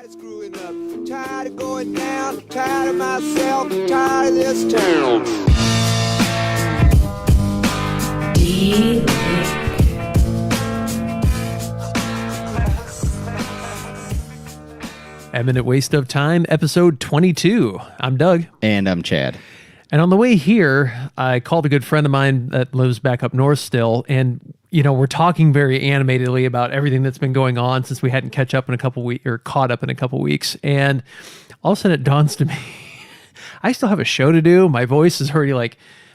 Tired of screwing up, tired of going down, tired of myself, tired of this town. Eminent Waste of Time, episode 22. I'm Doug. And I'm Chad. And on the way here, I called a good friend of mine that lives back up north still, and we're talking very animatedly about everything that's been going on since we hadn't caught up in a couple weeks. And all of a sudden it dawns to me, I still have a show to do. My voice is already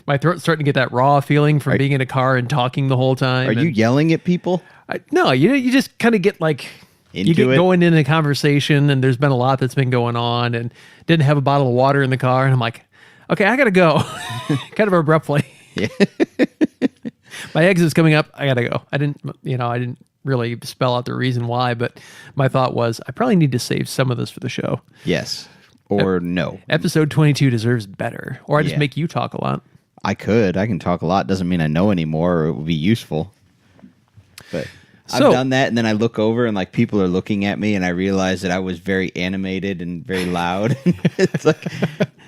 my throat's starting to get that raw feeling from being in a car and talking the whole time. Are you yelling at people? No, you just kind of get going into a conversation, and there's been a lot that's been going on, and didn't have a bottle of water in the car, and I'm like, okay, I gotta go. Kind of abruptly. Yeah. My exit's coming up. I gotta go. I didn't really spell out the reason why, but my thought was I probably need to save some of this for the show. Yes. Or no. Episode 22 deserves better. Or I just make you talk a lot. I can talk a lot. Doesn't mean I know anymore or it will be useful. But I've done that, and then I look over and people are looking at me, and I realize that I was very animated and very loud. It's like,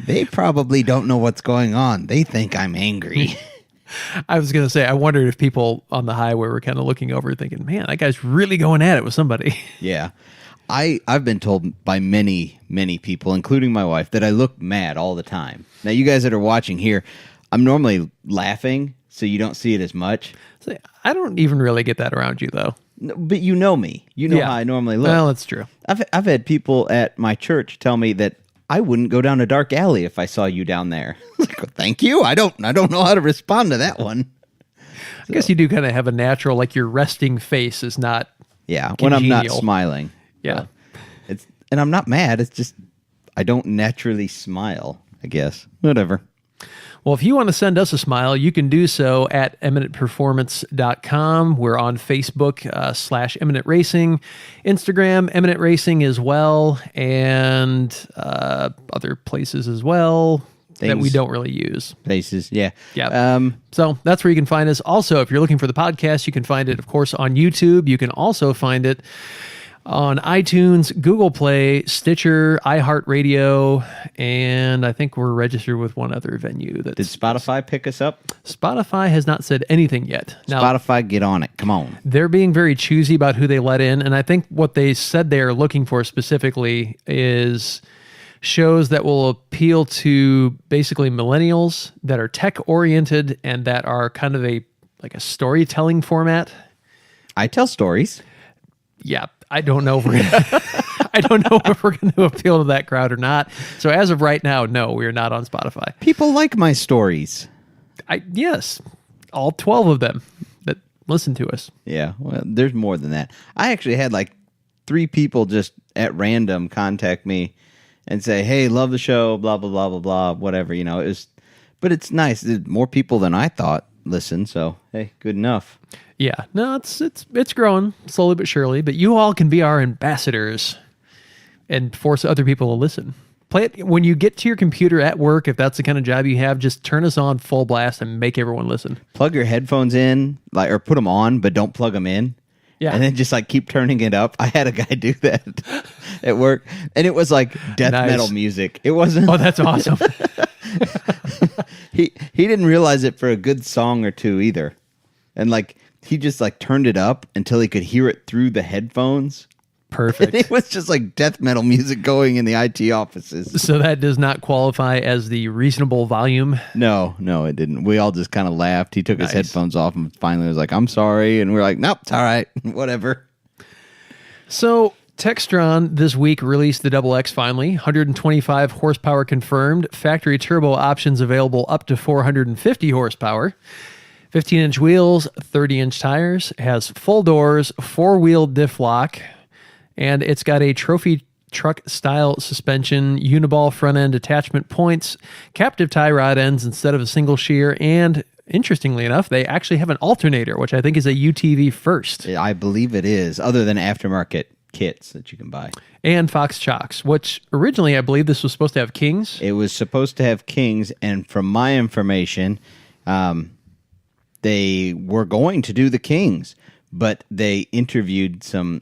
they probably don't know what's going on. They think I'm angry. I was going to say, I wondered if people on the highway were kind of looking over thinking, man, that guy's really going at it with somebody. Yeah. I've been told by many, many people, including my wife, that I look mad all the time. Now, you guys that are watching here, I'm normally laughing, so you don't see it as much. I don't even really get that around you, though. No, but you know me. You know how I normally look. Well, that's true. I've had people at my church tell me that I wouldn't go down a dark alley if I saw you down there. Thank you. I don't know how to respond to that one. I guess you do kind of have a natural, your resting face is not congenial. When I'm not smiling. Yeah. And I'm not mad. It's just I don't naturally smile, I guess. Whatever. Well, if you want to send us a smile, you can do so at eminentperformance.com. We're on Facebook /Eminent Racing, Instagram, Eminent Racing as well, and other places as well that we don't really use. Places, yeah. Yeah. So that's where you can find us. Also, if you're looking for the podcast, you can find it, of course, on YouTube. You can also find it on iTunes, Google Play, Stitcher, iHeartRadio, and I think we're registered with one other venue. Did Spotify pick us up? Spotify has not said anything yet. Now, Spotify, get on it. Come on. They're being very choosy about who they let in, and I think what they said they are looking for specifically is shows that will appeal to basically millennials that are tech-oriented and that are kind of a storytelling format. I tell stories. Yeah. I don't know if we're going to appeal to that crowd or not. So as of right now, no, we are not on Spotify. People like my stories. Yes, all 12 of them that listen to us. Yeah, well, there's more than that. I actually had 3 people just at random contact me and say, "Hey, love the show, blah blah blah blah blah, whatever." But it's nice. There's more people than I thought listen. So hey, good enough. Yeah, no, it's growing slowly but surely, but you all can be our ambassadors and force other people to listen. Play it when you get to your computer at work. If that's the kind of job you have, just turn us on full blast and make everyone listen. Plug your headphones in, or put them on, but don't plug them in. Yeah. And then just keep turning it up. I had a guy do that at work, and it was death metal music. It wasn't. Oh, that's awesome. He didn't realize it for a good song or two either. And he just turned it up until he could hear it through the headphones. Perfect. And it was just death metal music going in the IT offices. So that does not qualify as the reasonable volume? No, it didn't. We all just kind of laughed. He took his headphones off and finally was like, "I'm sorry." And we're like, "Nope, it's all right." Whatever. So Textron this week released the Double X finally. 125 horsepower confirmed. Factory turbo options available up to 450 horsepower. 15-inch wheels, 30-inch tires. It has full doors, 4-wheel diff lock, and it's got a trophy truck style suspension, uniball front end attachment points, captive tie rod ends instead of a single shear, and interestingly enough, they actually have an alternator, which I think is a UTV first. I believe it is, other than aftermarket kits that you can buy. And Fox chocks, which originally I believe this was supposed to have Kings. It was supposed to have Kings, and from my information, they were going to do the Kings, but they interviewed some,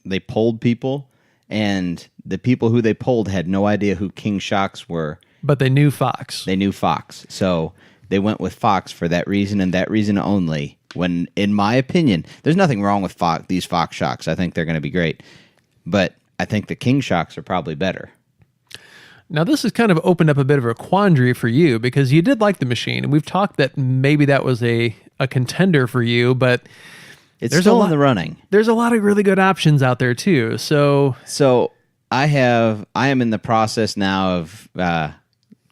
they polled people, and the people who they polled had no idea who King shocks were. But they knew Fox. They knew Fox. So they went with Fox for that reason and that reason only. When, in my opinion, there's nothing wrong with these Fox shocks. I think they're going to be great. But I think the King shocks are probably better. Now, this has kind of opened up a bit of a quandary for you because you did like the machine. And we've talked that maybe that was a contender for you, but it's still in the running. There's a lot of really good options out there, too. So I am in the process now of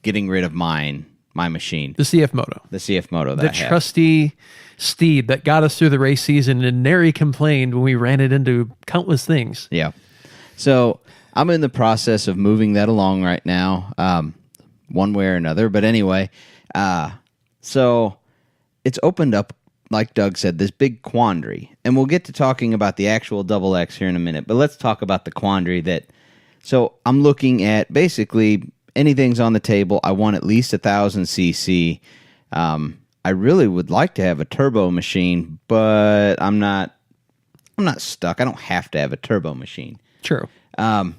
getting rid of my machine. The CF Moto. The CF Moto that the I have. Trusty steed that got us through the race season and nary complained when we ran it into countless things. Yeah. So I'm in the process of moving that along right now, one way or another. But anyway, so it's opened up, like Doug said, this big quandary. And we'll get to talking about the actual Double X here in a minute. But let's talk about the quandary that... So I'm looking at basically anything's on the table. I want at least 1,000 cc. I really would like to have a turbo machine, but I'm not stuck. I don't have to have a turbo machine. True. I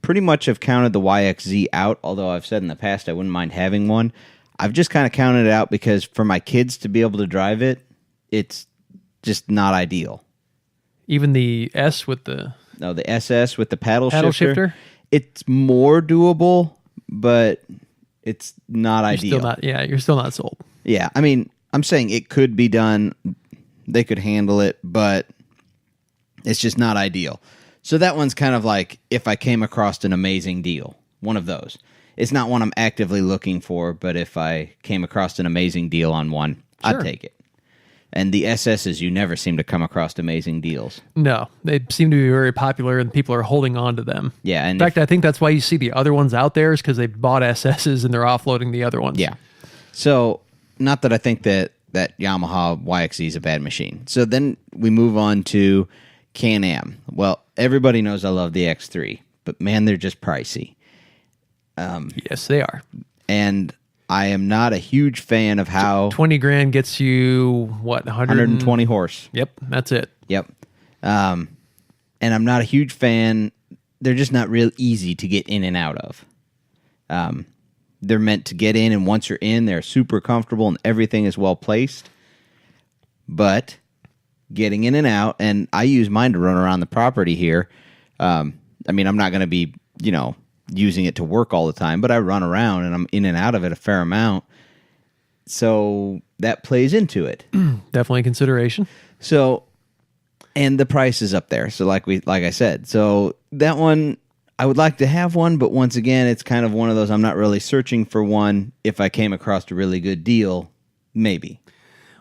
pretty much have counted the YXZ out, although I've said in the past I wouldn't mind having one. I've just kind of counted it out because for my kids to be able to drive it, it's just not ideal. Even the S with the... No, the SS with the paddle shifter? It's more doable, but it's not ideal. You're still not sold. Yeah, I mean, I'm saying it could be done. They could handle it, but it's just not ideal. So that one's kind of like if I came across an amazing deal, one of those. It's not one I'm actively looking for, but if I came across an amazing deal on one, sure, I'd take it. And the SSs, you never seem to come across amazing deals. No, they seem to be very popular and people are holding on to them. Yeah. And in fact, I think that's why you see the other ones out there is because they bought SSs and they're offloading the other ones. Yeah. So, not that I think that Yamaha YXZ is a bad machine. So then we move on to Can-Am. Well, everybody knows I love the X3, but man, they're just pricey. Yes, they are. And I am not a huge fan of how... 20 grand gets you, what, 120 horse. Yep, that's it. Yep. And I'm not a huge fan. They're just not real easy to get in and out of. They're meant to get in, and once you're in, they're super comfortable, and everything is well placed. But getting in and out, and I use mine to run around the property here. I mean, I'm not going to be, using it to work all the time, but I run around and I'm in and out of it a fair amount. So that plays into it. Definitely a consideration. So, and the price is up there. So like I said, so that one, I would like to have one, but once again, it's kind of one of those, I'm not really searching for one. If I came across a really good deal, maybe.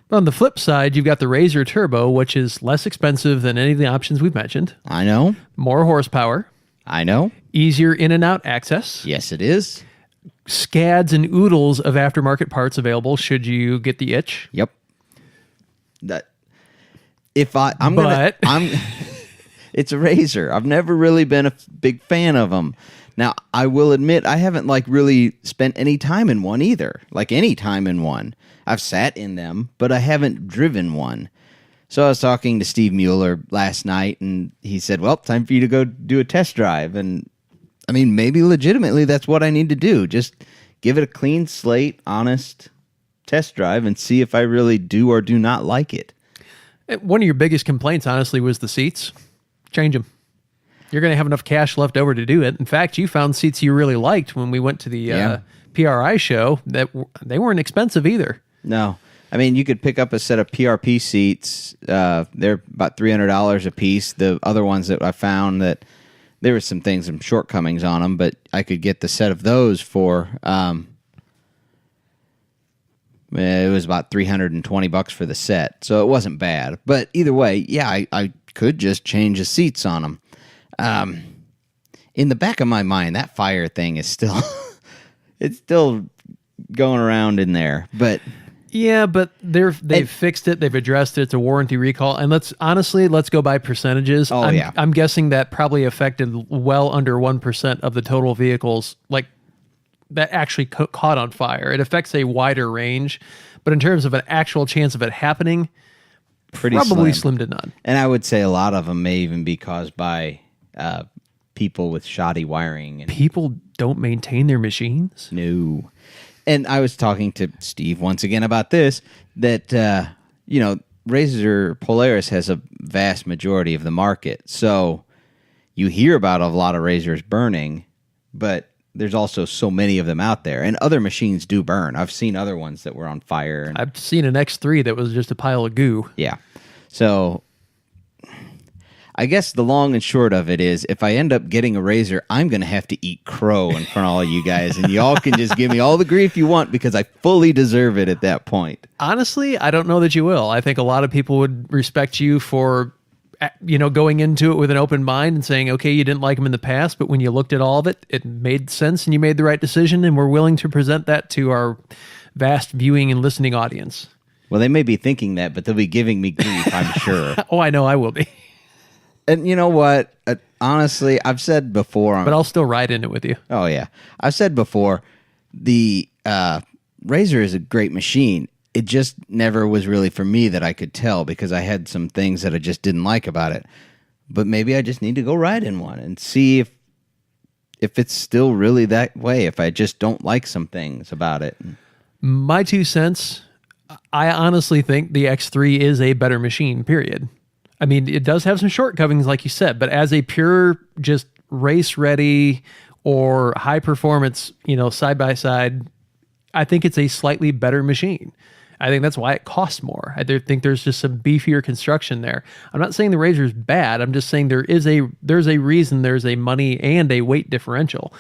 But on the flip side, you've got the Razor Turbo, which is less expensive than any of the options we've mentioned. I know. More horsepower. I know. Easier in and out access. Yes, it is. Scads and oodles of aftermarket parts available should you get the itch. Yep. It's a Razor. I've never really been a big fan of them. Now, I will admit I haven't really spent any time in one either. Any time in one. I've sat in them, but I haven't driven one. So I was talking to Steve Mueller last night, and he said, well, time for you to go do a test drive. And, I mean, maybe legitimately that's what I need to do. Just give it a clean slate, honest test drive, and see if I really do or do not like it. One of your biggest complaints, honestly, was the seats. Change them. You're going to have enough cash left over to do it. In fact, you found seats you really liked when we went to the PRI show. That they weren't expensive either. No. I mean, you could pick up a set of PRP seats. They're about $300 a piece. The other ones that I found that there were some shortcomings on them, but I could get the set of those for it was about $320 for the set, so it wasn't bad. But either way, yeah, I could just change the seats on them. In the back of my mind, that fire thing is still it's still going around in there, but. Yeah, but they've fixed it. They've addressed it. It's a warranty recall. And let's go by percentages. I'm guessing that probably affected well under 1% of the total vehicles that actually caught on fire. It affects a wider range, but in terms of an actual chance of it happening, probably slim to none. And I would say a lot of them may even be caused by people with shoddy wiring. And People don't maintain their machines? No. And I was talking to Steve once again about this, that, Razor Polaris has a vast majority of the market. So you hear about a lot of Razors burning, but there's also so many of them out there. And other machines do burn. I've seen other ones that were on fire. And, I've seen an X3 that was just a pile of goo. yeah. So I guess the long and short of it is, if I end up getting a Razor, I'm going to have to eat crow in front of all you guys, and y'all can just give me all the grief you want because I fully deserve it at that point. Honestly, I don't know that you will. I think a lot of people would respect you for, going into it with an open mind and saying, okay, you didn't like them in the past, but when you looked at all of it, it made sense and you made the right decision, and we're willing to present that to our vast viewing and listening audience. Well, they may be thinking that, but they'll be giving me grief, I'm sure. Oh, I know I will be. And you know what? Honestly, I've said before... But I'll still ride in it with you. Oh, yeah. I've said before, the Razor is a great machine. It just never was really for me that I could tell, because I had some things that I just didn't like about it. But maybe I just need to go ride in one and see if it's still really that way, if I just don't like some things about it. My 2 cents, I honestly think the X3 is a better machine, period. I mean, it does have some shortcomings, like you said, but as a pure, just race-ready or high-performance, side-by-side, I think it's a slightly better machine. I think that's why it costs more. I think there's just some beefier construction there. I'm not saying the Razor's bad. I'm just saying there's a reason there's a money and a weight differential.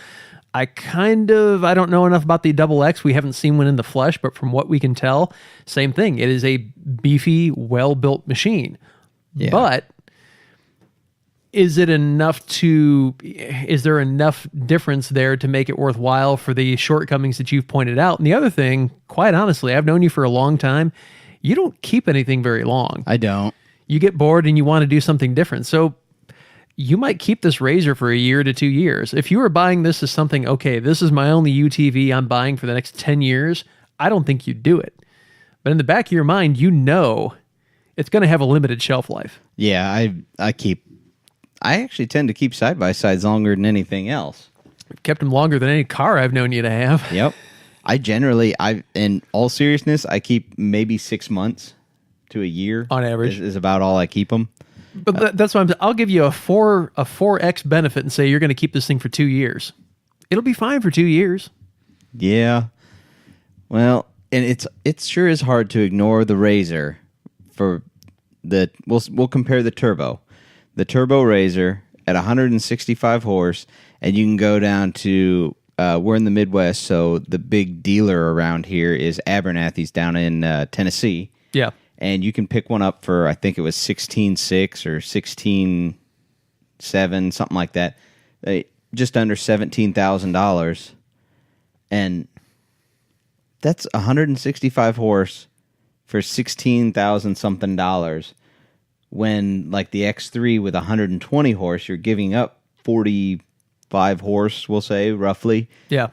I don't know enough about the Double X. We haven't seen one in the flesh, but from what we can tell, same thing. It is a beefy, well-built machine. Yeah. But is there enough difference there to make it worthwhile for the shortcomings that you've pointed out? And the other thing, quite honestly, I've known you for a long time. You don't keep anything very long. I don't. You get bored and you want to do something different. So you might keep this Razor for a year to 2 years. If you were buying this as something, okay, this is my only UTV I'm buying for the next 10 years, I don't think you'd do it. But in the back of your mind, it's going to have a limited shelf life. Yeah, I actually tend to keep side-by-sides longer than anything else. I've kept them longer than any car I've known you to have. Yep. In all seriousness, I keep maybe 6 months to a year. On average. Is about all I keep them. But that's why I'll give you a 4X benefit and say you're going to keep this thing for 2 years. It'll be fine for 2 years. Yeah. Well, and it sure is hard to ignore the Razor. We'll compare the turbo Razor at 165 horse, and you can go down to we're in the Midwest, so the big dealer around here is Abernathy's down in Tennessee. Yeah, and you can pick one up for, I think it was 16.6 or 16.7, something like that, just under $17,000, and that's 165 horse. For $16,000 something dollars, when like the X3 with 120 horse, you're giving up 45 horse, we'll say roughly. Yeah,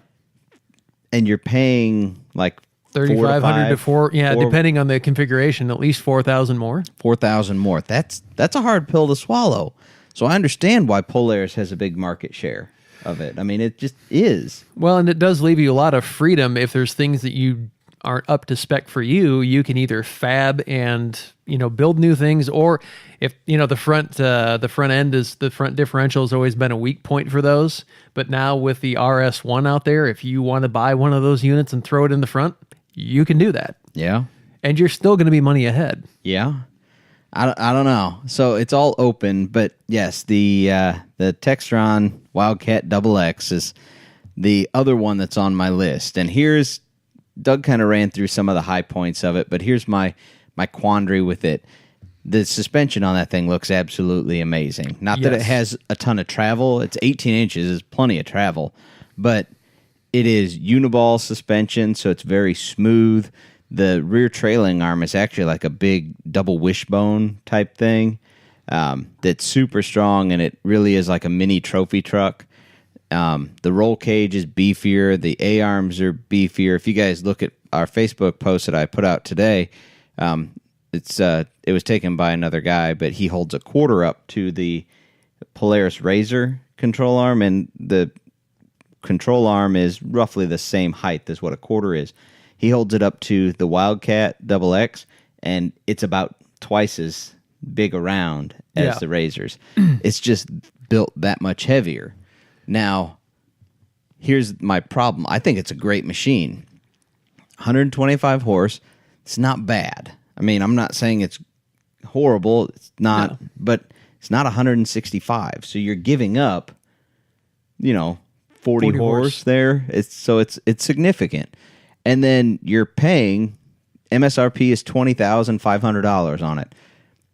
and you're paying like 3,500 to 4. Yeah, depending on the configuration, at least 4,000 more. 4,000 more. That's a hard pill to swallow. So I understand why Polaris has a big market share of it. I mean, it just is. Well, and it does leave you a lot of freedom if there's things that you aren't up to spec for you. You can either fab and build new things, or if the front differential has always been a weak point for those. But now with the RS1 out there, if you want to buy one of those units and throw it in the front, you can do that. Yeah, and you're still going to be money ahead. Yeah, I don't know. So it's all open, but yes, the Textron Wildcat Double X is the other one that's on my list, and here's. Doug kind of ran through some of the high points of it, but here's my quandary with it. The suspension on that thing looks absolutely amazing. Not that it has a ton of travel. It's 18 inches. It's plenty of travel. But it is uniball suspension, so it's very smooth. The rear trailing arm is actually like a big double wishbone type thing that's super strong, and it really is like a mini trophy truck. The roll cage is beefier. The A-arms are beefier. If you guys look at our Facebook post that I put out today, it was taken by another guy, but he holds a quarter up to the Polaris Razor control arm, and the control arm is roughly the same height as what a quarter is. He holds it up to the Wildcat Double X, and it's about twice as big around as the Razors. It's just built that much heavier. Now, here's my problem. I think it's a great machine. 125 horse. It's not bad. I mean, I'm not saying it's horrible. It's not, but it's not 165. So you're giving up, 40 horse there. It's significant. And then you're paying, MSRP is $20,500 on it.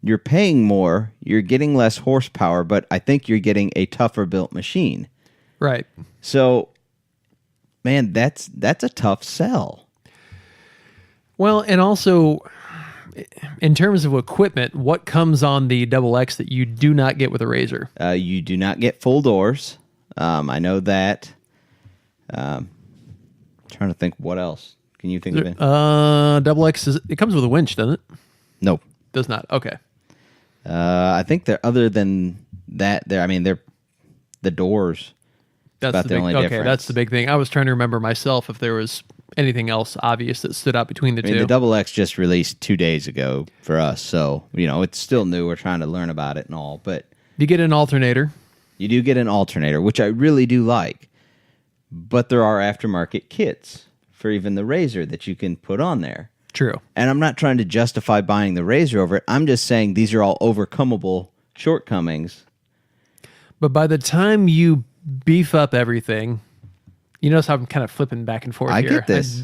You're paying more, you're getting less horsepower, but I think you're getting a tougher built machine. Right. So, man, that's a tough sell. Well, and also, in terms of equipment, what comes on the Double X that you do not get with a Razor? You do not get full doors. I know that. Trying to think what else. Can you think of it? Double X, it comes with a winch, doesn't it? Nope. Does not. Okay. I think they're, other than that, they're the doors. That's about the only difference. Okay, that's the big thing. I was trying to remember myself if there was anything else obvious that stood out between the two. The Double X just released 2 days ago for us, so it's still new. We're trying to learn about it and all, but you get an alternator. You do get an alternator, which I really do like. But there are aftermarket kits for even the Razor that you can put on there. True. And I'm not trying to justify buying the Razor over it. I'm just saying these are all overcomable shortcomings. But by the time you beef up everything, you notice how I'm kind of flipping back and forth I here. get this.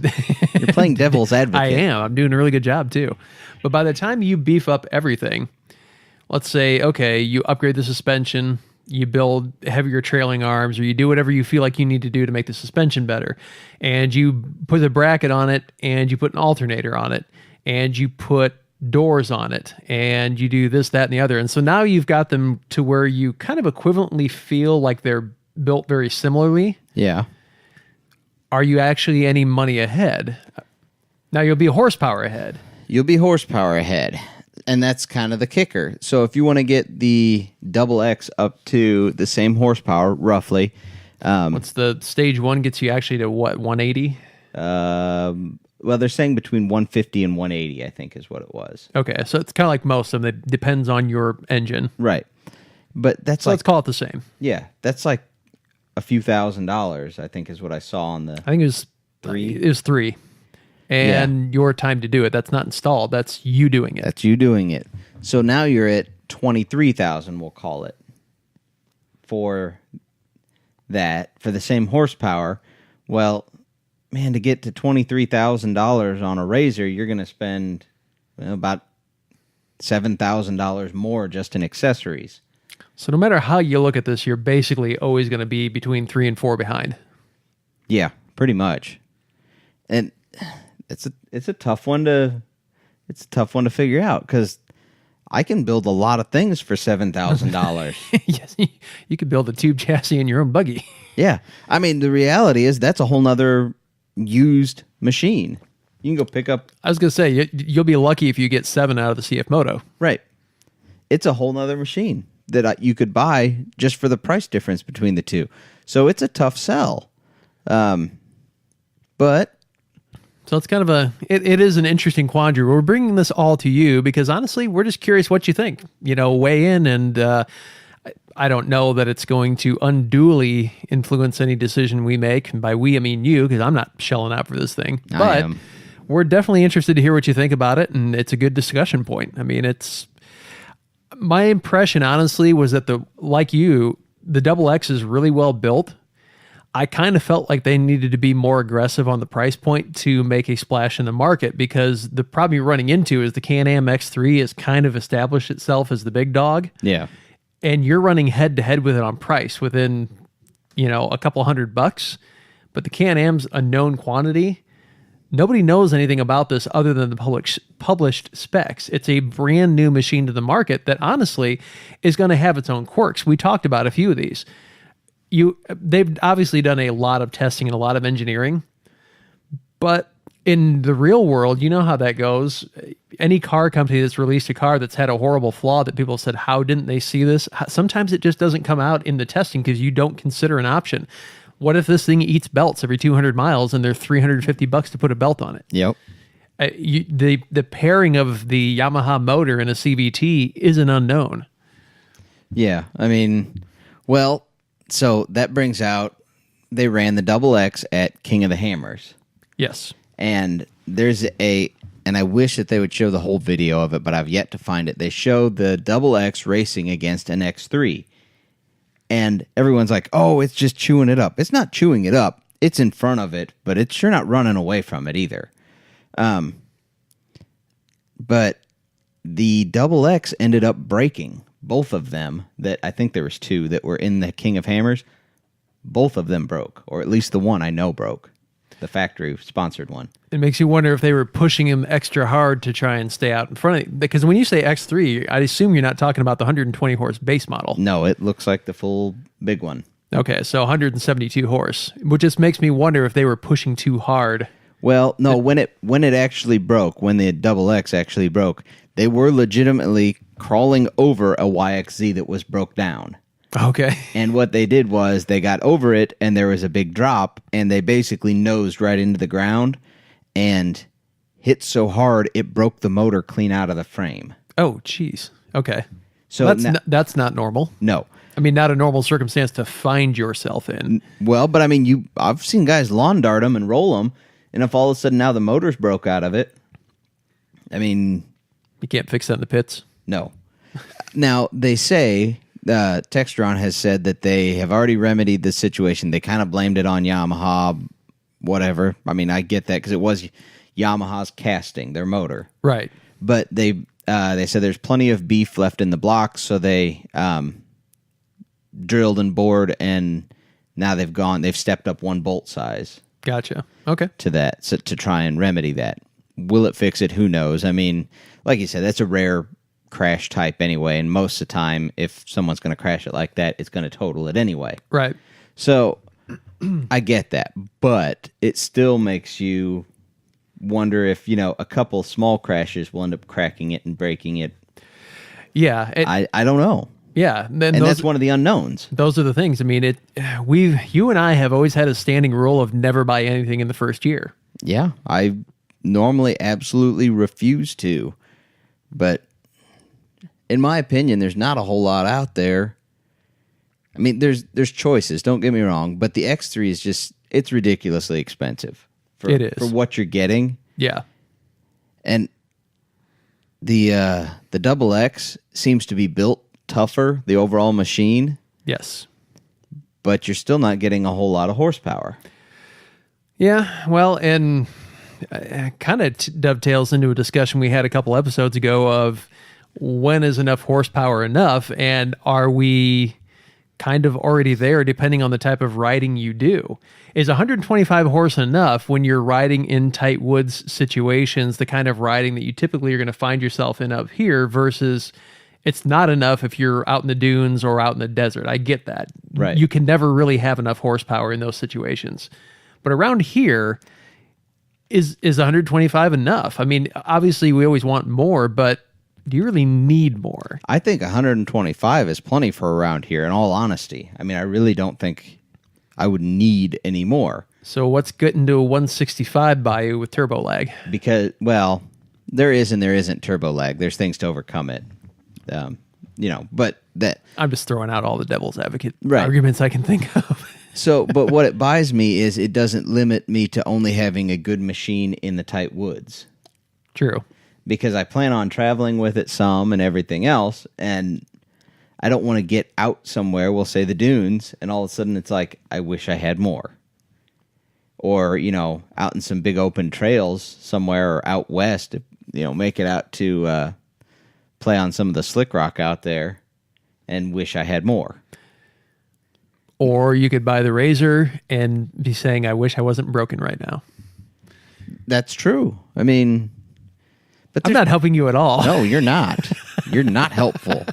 You're playing devil's advocate. I am. I'm doing a really good job, too. But by the time you beef up everything, let's say, okay, you upgrade the suspension, you build heavier trailing arms, or you do whatever you feel like you need to do to make the suspension better, and you put a bracket on it, and you put an alternator on it, and you put doors on it, and you do this, that, and the other. And so now you've got them to where you kind of equivalently feel like they're built very similarly. Yeah. Are you actually any money ahead? Now you'll be horsepower ahead. You'll be horsepower ahead. And that's kind of the kicker. So if you want to get the Double X up to the same horsepower, roughly. What's the stage one gets you actually to what, 180? Well, they're saying between 150 and 180, I think is what it was. Okay, so it's kind of like most of them. It depends on your engine. Right. But that's so let's call it the same. Yeah, that's like a few $1,000s, I think is what I saw on the... I think it was $3. It was $3. And your time to do it. That's not installed. That's you doing it. That's you doing it. So now you're at $23,000, we'll call it, for that, for the same horsepower. Well, man, to get to $23,000 on a Razor, you're going to spend about $7,000 more just in accessories. So no matter how you look at this, you're basically always going to be between 3 and 4 behind. Yeah, pretty much. And it's a tough one to figure out, because I can build a lot of things for $7,000. Yes, you could build a tube chassis in your own buggy. Yeah, I mean the reality is that's a whole nother used machine. You can go pick up. I was gonna say you'll be lucky if you get 7 out of the CF Moto. Right, it's a whole nother machine that you could buy just for the price difference between the two. So it's a tough sell, but. So it's kind of it is an interesting quandary. We're bringing this all to you because honestly, we're just curious what you think. Weigh in, and I don't know that it's going to unduly influence any decision we make. And by we, I mean you, because I'm not shelling out for this thing. But we're definitely interested to hear what you think about it, and it's a good discussion point. I mean, my impression, honestly, was that the Double X is really well built. I kind of felt like they needed to be more aggressive on the price point to make a splash in the market, because the problem you're running into is the Can-Am X3 has kind of established itself as the big dog. Yeah. And you're running head to head with it on price within, a couple $100. But the Can-Am's a known quantity. Nobody knows anything about this other than the published specs. It's a brand new machine to the market that honestly is going to have its own quirks. We talked about a few of these. They've obviously done a lot of testing and a lot of engineering, but in the real world, you know how that goes. Any car company that's released a car that's had a horrible flaw that people said, how didn't they see this? Sometimes it just doesn't come out in the testing because you don't consider an option. What if this thing eats belts every 200 miles and they're $350 to put a belt on it? Yep. The pairing of the Yamaha motor and a CVT is an unknown. Yeah, I mean, well, so that brings out, they ran the Double X at King of the Hammers. Yes. And and I wish that they would show the whole video of it, but I've yet to find it. They showed the Double X racing against an X3. And everyone's like, oh, it's just chewing it up. It's not chewing it up. It's in front of it, but it's sure not running away from it either. But the Double X ended up breaking. Both of them, that I think there was two that were in the King of Hammers, both of them broke, or at least the one I know broke. The factory-sponsored one. It makes you wonder if they were pushing him extra hard to try and stay out in front of it. Because when you say X3, I assume you're not talking about the 120-horse base model. No, it looks like the full big one. Okay, so 172 horse, which just makes me wonder if they were pushing too hard. Well, no, when it actually broke, when the Double X actually broke, they were legitimately crawling over a YXZ that was broke down. Okay. And what they did was they got over it, and there was a big drop, and they basically nosed right into the ground and hit so hard it broke the motor clean out of the frame. Oh, jeez. Okay. So that's not normal. No. I mean, not a normal circumstance to find yourself in. Well, but I mean, I've seen guys lawn dart them and roll them, and if all of a sudden now the motor's broke out of it, I mean... You can't fix that in the pits? No. Now, they say... Textron has said that they have already remedied the situation. They kind of blamed it on Yamaha, whatever. I mean, I get that because it was Yamaha's casting, their motor. Right. But they said there's plenty of beef left in the blocks, so they drilled and bored, and now they've stepped up one bolt size. Gotcha. Okay. To that, so to try and remedy that. Will it fix it? Who knows? I mean, like you said, that's a rare crash type anyway, and most of the time if someone's going to crash it like that, it's going to total it anyway. Right. So I get that, but it still makes you wonder if, a couple small crashes will end up cracking it and breaking it. Yeah. I don't know. Yeah. And that's one of the unknowns. Those are the things. I mean, you and I have always had a standing rule of never buy anything in the first year. Yeah. I normally absolutely refuse to, but in my opinion, there's not a whole lot out there. I mean, there's choices, don't get me wrong, but the X3 is it's ridiculously expensive. It is. For what you're getting. Yeah. And the Double X seems to be built tougher, the overall machine. Yes. But you're still not getting a whole lot of horsepower. Yeah, well, and kind of dovetails into a discussion we had a couple episodes ago of when is enough horsepower enough, and are we kind of already there depending on the type of riding you do? Is 125 horse enough when you're riding in tight woods situations, the kind of riding that you typically are going to find yourself in up here, versus it's not enough if you're out in the dunes or out in the desert? I get that. Right. You can never really have enough horsepower in those situations. But around here, is 125 enough? I mean, obviously we always want more, but do you really need more? I think 125 is plenty for around here, in all honesty. I mean, I really don't think I would need any more. So what's getting to a 165 by you with turbo lag? Because, well, there is and there isn't turbo lag. There's things to overcome it. But that... I'm just throwing out all the devil's advocate right. arguments I can think of. So, but what it buys me is it doesn't limit me to only having a good machine in the tight woods. True. Because I plan on traveling with it some and everything else, and I don't want to get out somewhere, we'll say the dunes, and all of a sudden it's like, I wish I had more. Or, out in some big open trails somewhere or out west, make it out to play on some of the slick rock out there and wish I had more. Or you could buy the Razor and be saying, I wish I wasn't broken right now. That's true. I mean... But I'm not helping you at all. No, you're not. You're not helpful.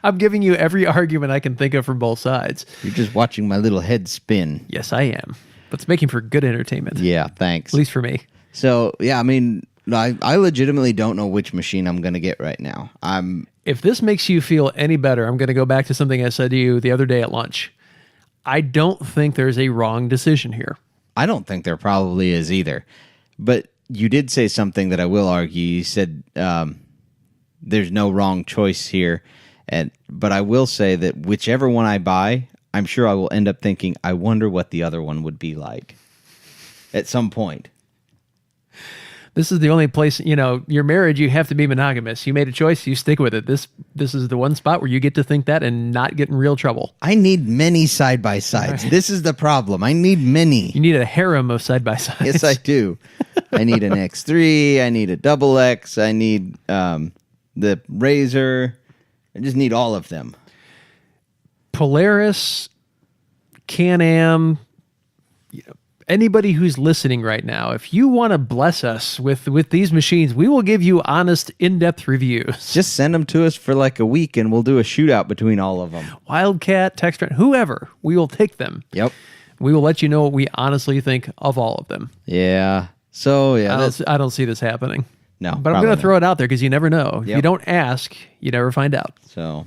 I'm giving you every argument I can think of from both sides. You're just watching my little head spin. Yes, I am. But it's making for good entertainment. Yeah, thanks. At least for me. So, yeah, I mean, I legitimately don't know which machine I'm going to get right now. If this makes you feel any better, I'm going to go back to something I said to you the other day at lunch. I don't think there's a wrong decision here. I don't think there probably is either. But you did say something that I will argue. You said there's no wrong choice here. But I will say that whichever one I buy, I'm sure I will end up thinking, I wonder what the other one would be like at some point. This is the only place, your marriage, you have to be monogamous. You made a choice, you stick with it. This is the one spot where you get to think that and not get in real trouble. I need many side-by-sides. Right. This is the problem. I need many. You need a harem of side-by-sides. Yes, I do. I need an X3. I need a Double X. I need the Razor. I just need all of them. Polaris, Can-Am, anybody who's listening right now, if you want to bless us with these machines, we will give you honest, in-depth reviews. Just send them to us for like a week, and we'll do a shootout between all of them. Wildcat, Textron, whoever, we will take them. Yep. We will let you know what we honestly think of all of them. Yeah. So, yeah. I don't see this happening. No. But I'm going to throw it out there because you never know. If you don't ask, you never find out. So...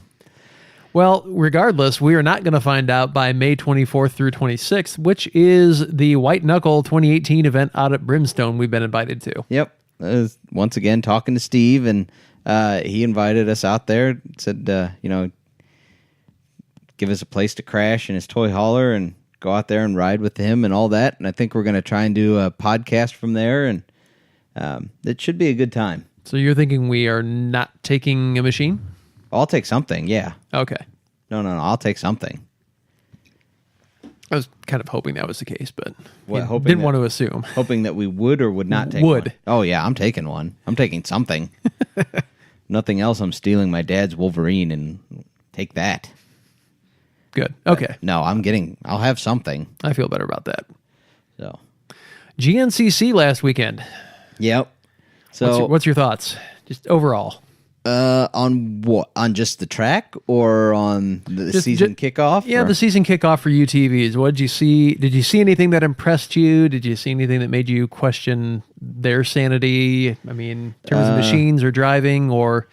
Well, regardless, we are not going to find out by May 24th through 26th, which is the Whiteknuckle 2018 event out at Brimstone we've been invited to. Yep. Once again, talking to Steve, and he invited us out there, said, give us a place to crash in his toy hauler and go out there and ride with him and all that. And I think we're going to try and do a podcast from there, and it should be a good time. So you're thinking we are not taking a machine? I'll take something, yeah. Okay. No, I'll take something. I was kind of hoping that was the case, but didn't want to assume. Hoping that we would or would not take one. Oh, yeah, I'm taking one. I'm taking something. Nothing else, I'm stealing my dad's Wolverine and take that. Good. Okay. No, I'll have something. I feel better about that. So, GNCC last weekend. Yep. So, what's your thoughts? Just overall. On what? On just the track or on the season kickoff? Yeah, the season kickoff for UTVs. What did you see? Did you see anything that impressed you? Did you see anything that made you question their sanity? I mean, in terms of machines or driving, or...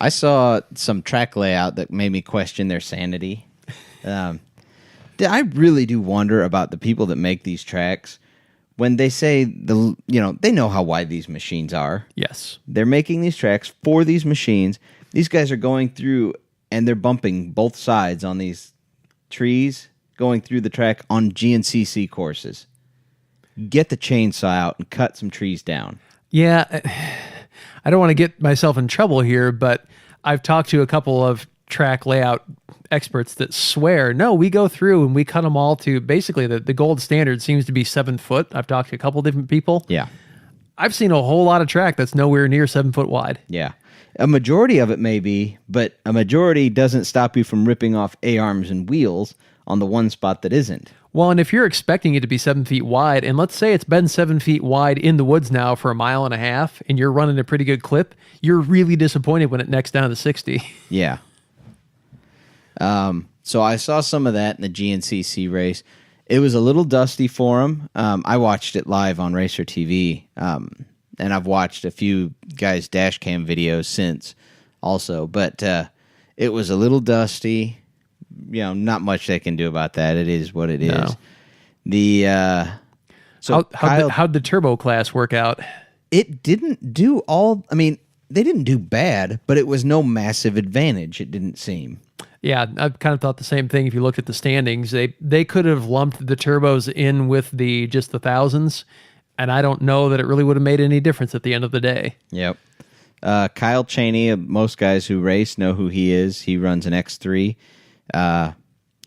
I saw some track layout that made me question their sanity. I really do wonder about the people that make these tracks. When they say they know how wide these machines are. Yes. They're making these tracks for these machines. These guys are going through and they're bumping both sides on these trees, going through the track on GNCC courses. Get the chainsaw out and cut some trees down. Yeah. I don't want to get myself in trouble here, but I've talked to a couple of track layout experts that swear, no, we go through and we cut them all to basically the gold standard seems to be 7 foot. I've talked to a couple different people. Yeah. I've seen a whole lot of track that's nowhere near 7 foot wide. Yeah. A majority of it may be, but a majority doesn't stop you from ripping off A-arms and wheels on the one spot that isn't. Well, and if you're expecting it to be 7 feet wide, and let's say it's been 7 feet wide in the woods now for 1.5 miles, and you're running a pretty good clip, you're really disappointed when it necks down to 60. Yeah. So I saw some of that in the GNCC race. It was a little dusty for him. I watched it live on Racer TV, and I've watched a few guys' dash cam videos since also. But it was a little dusty. Not much they can do about that. It is what it is. The how'd the turbo class work out? It didn't do all. I mean, they didn't do bad, but it was no massive advantage. It didn't seem. Yeah, I kind of thought the same thing. If you looked at the standings, they could have lumped the turbos in with just the thousands, and I don't know that it really would have made any difference at the end of the day. Yep. Kyle Cheney, most guys who race know who he is. He runs an X3.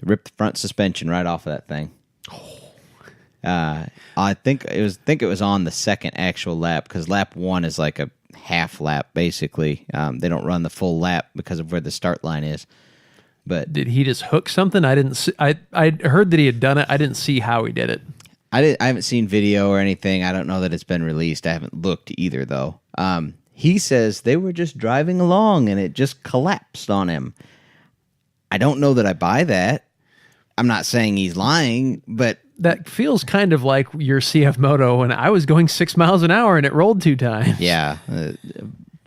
Ripped the front suspension right off of that thing. I think it was on the second actual lap, because lap 1 is like a half lap basically. They don't run the full lap because of where the start line is. But did he just hook something? I didn't see. I heard that he had done it. I didn't see how he did it. I haven't seen video or anything. I don't know that it's been released. I haven't looked either though. He says they were just driving along and it just collapsed on him. I don't know that I buy that. I'm not saying he's lying, but that feels kind of like your CF Moto when I was going 6 miles an hour and it rolled 2 times. Yeah.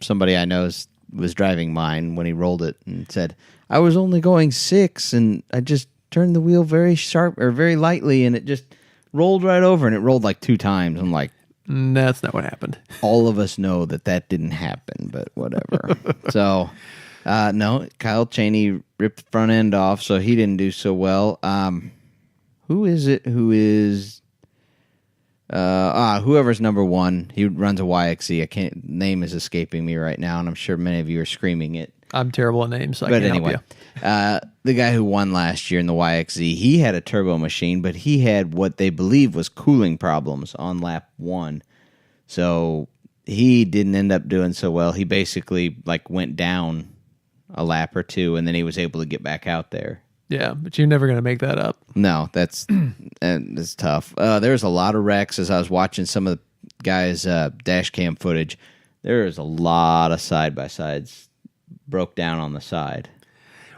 Somebody I know was driving mine when he rolled it and said, I was only going 6 and I just turned the wheel very sharp or very lightly and it just rolled right over, and it rolled like 2 times. I'm like, that's not what happened. All of us know that didn't happen, but whatever. So, no, Kyle Cheney ripped the front end off, so he didn't do so well. Who is it who is... whoever's number 1, he runs a YXE. Name is escaping me right now, and I'm sure many of you are screaming it. I'm terrible at names, so I can't help you. The guy who won last year in the YXZ, he had a turbo machine, but he had what they believe was cooling problems on lap 1. So he didn't end up doing so well. He basically went down a lap or 2, and then he was able to get back out there. Yeah, but you're never going to make that up. No, that's tough. There was a lot of wrecks as I was watching some of the guys' dash cam footage. There was a lot of side-by-sides broke down on the side.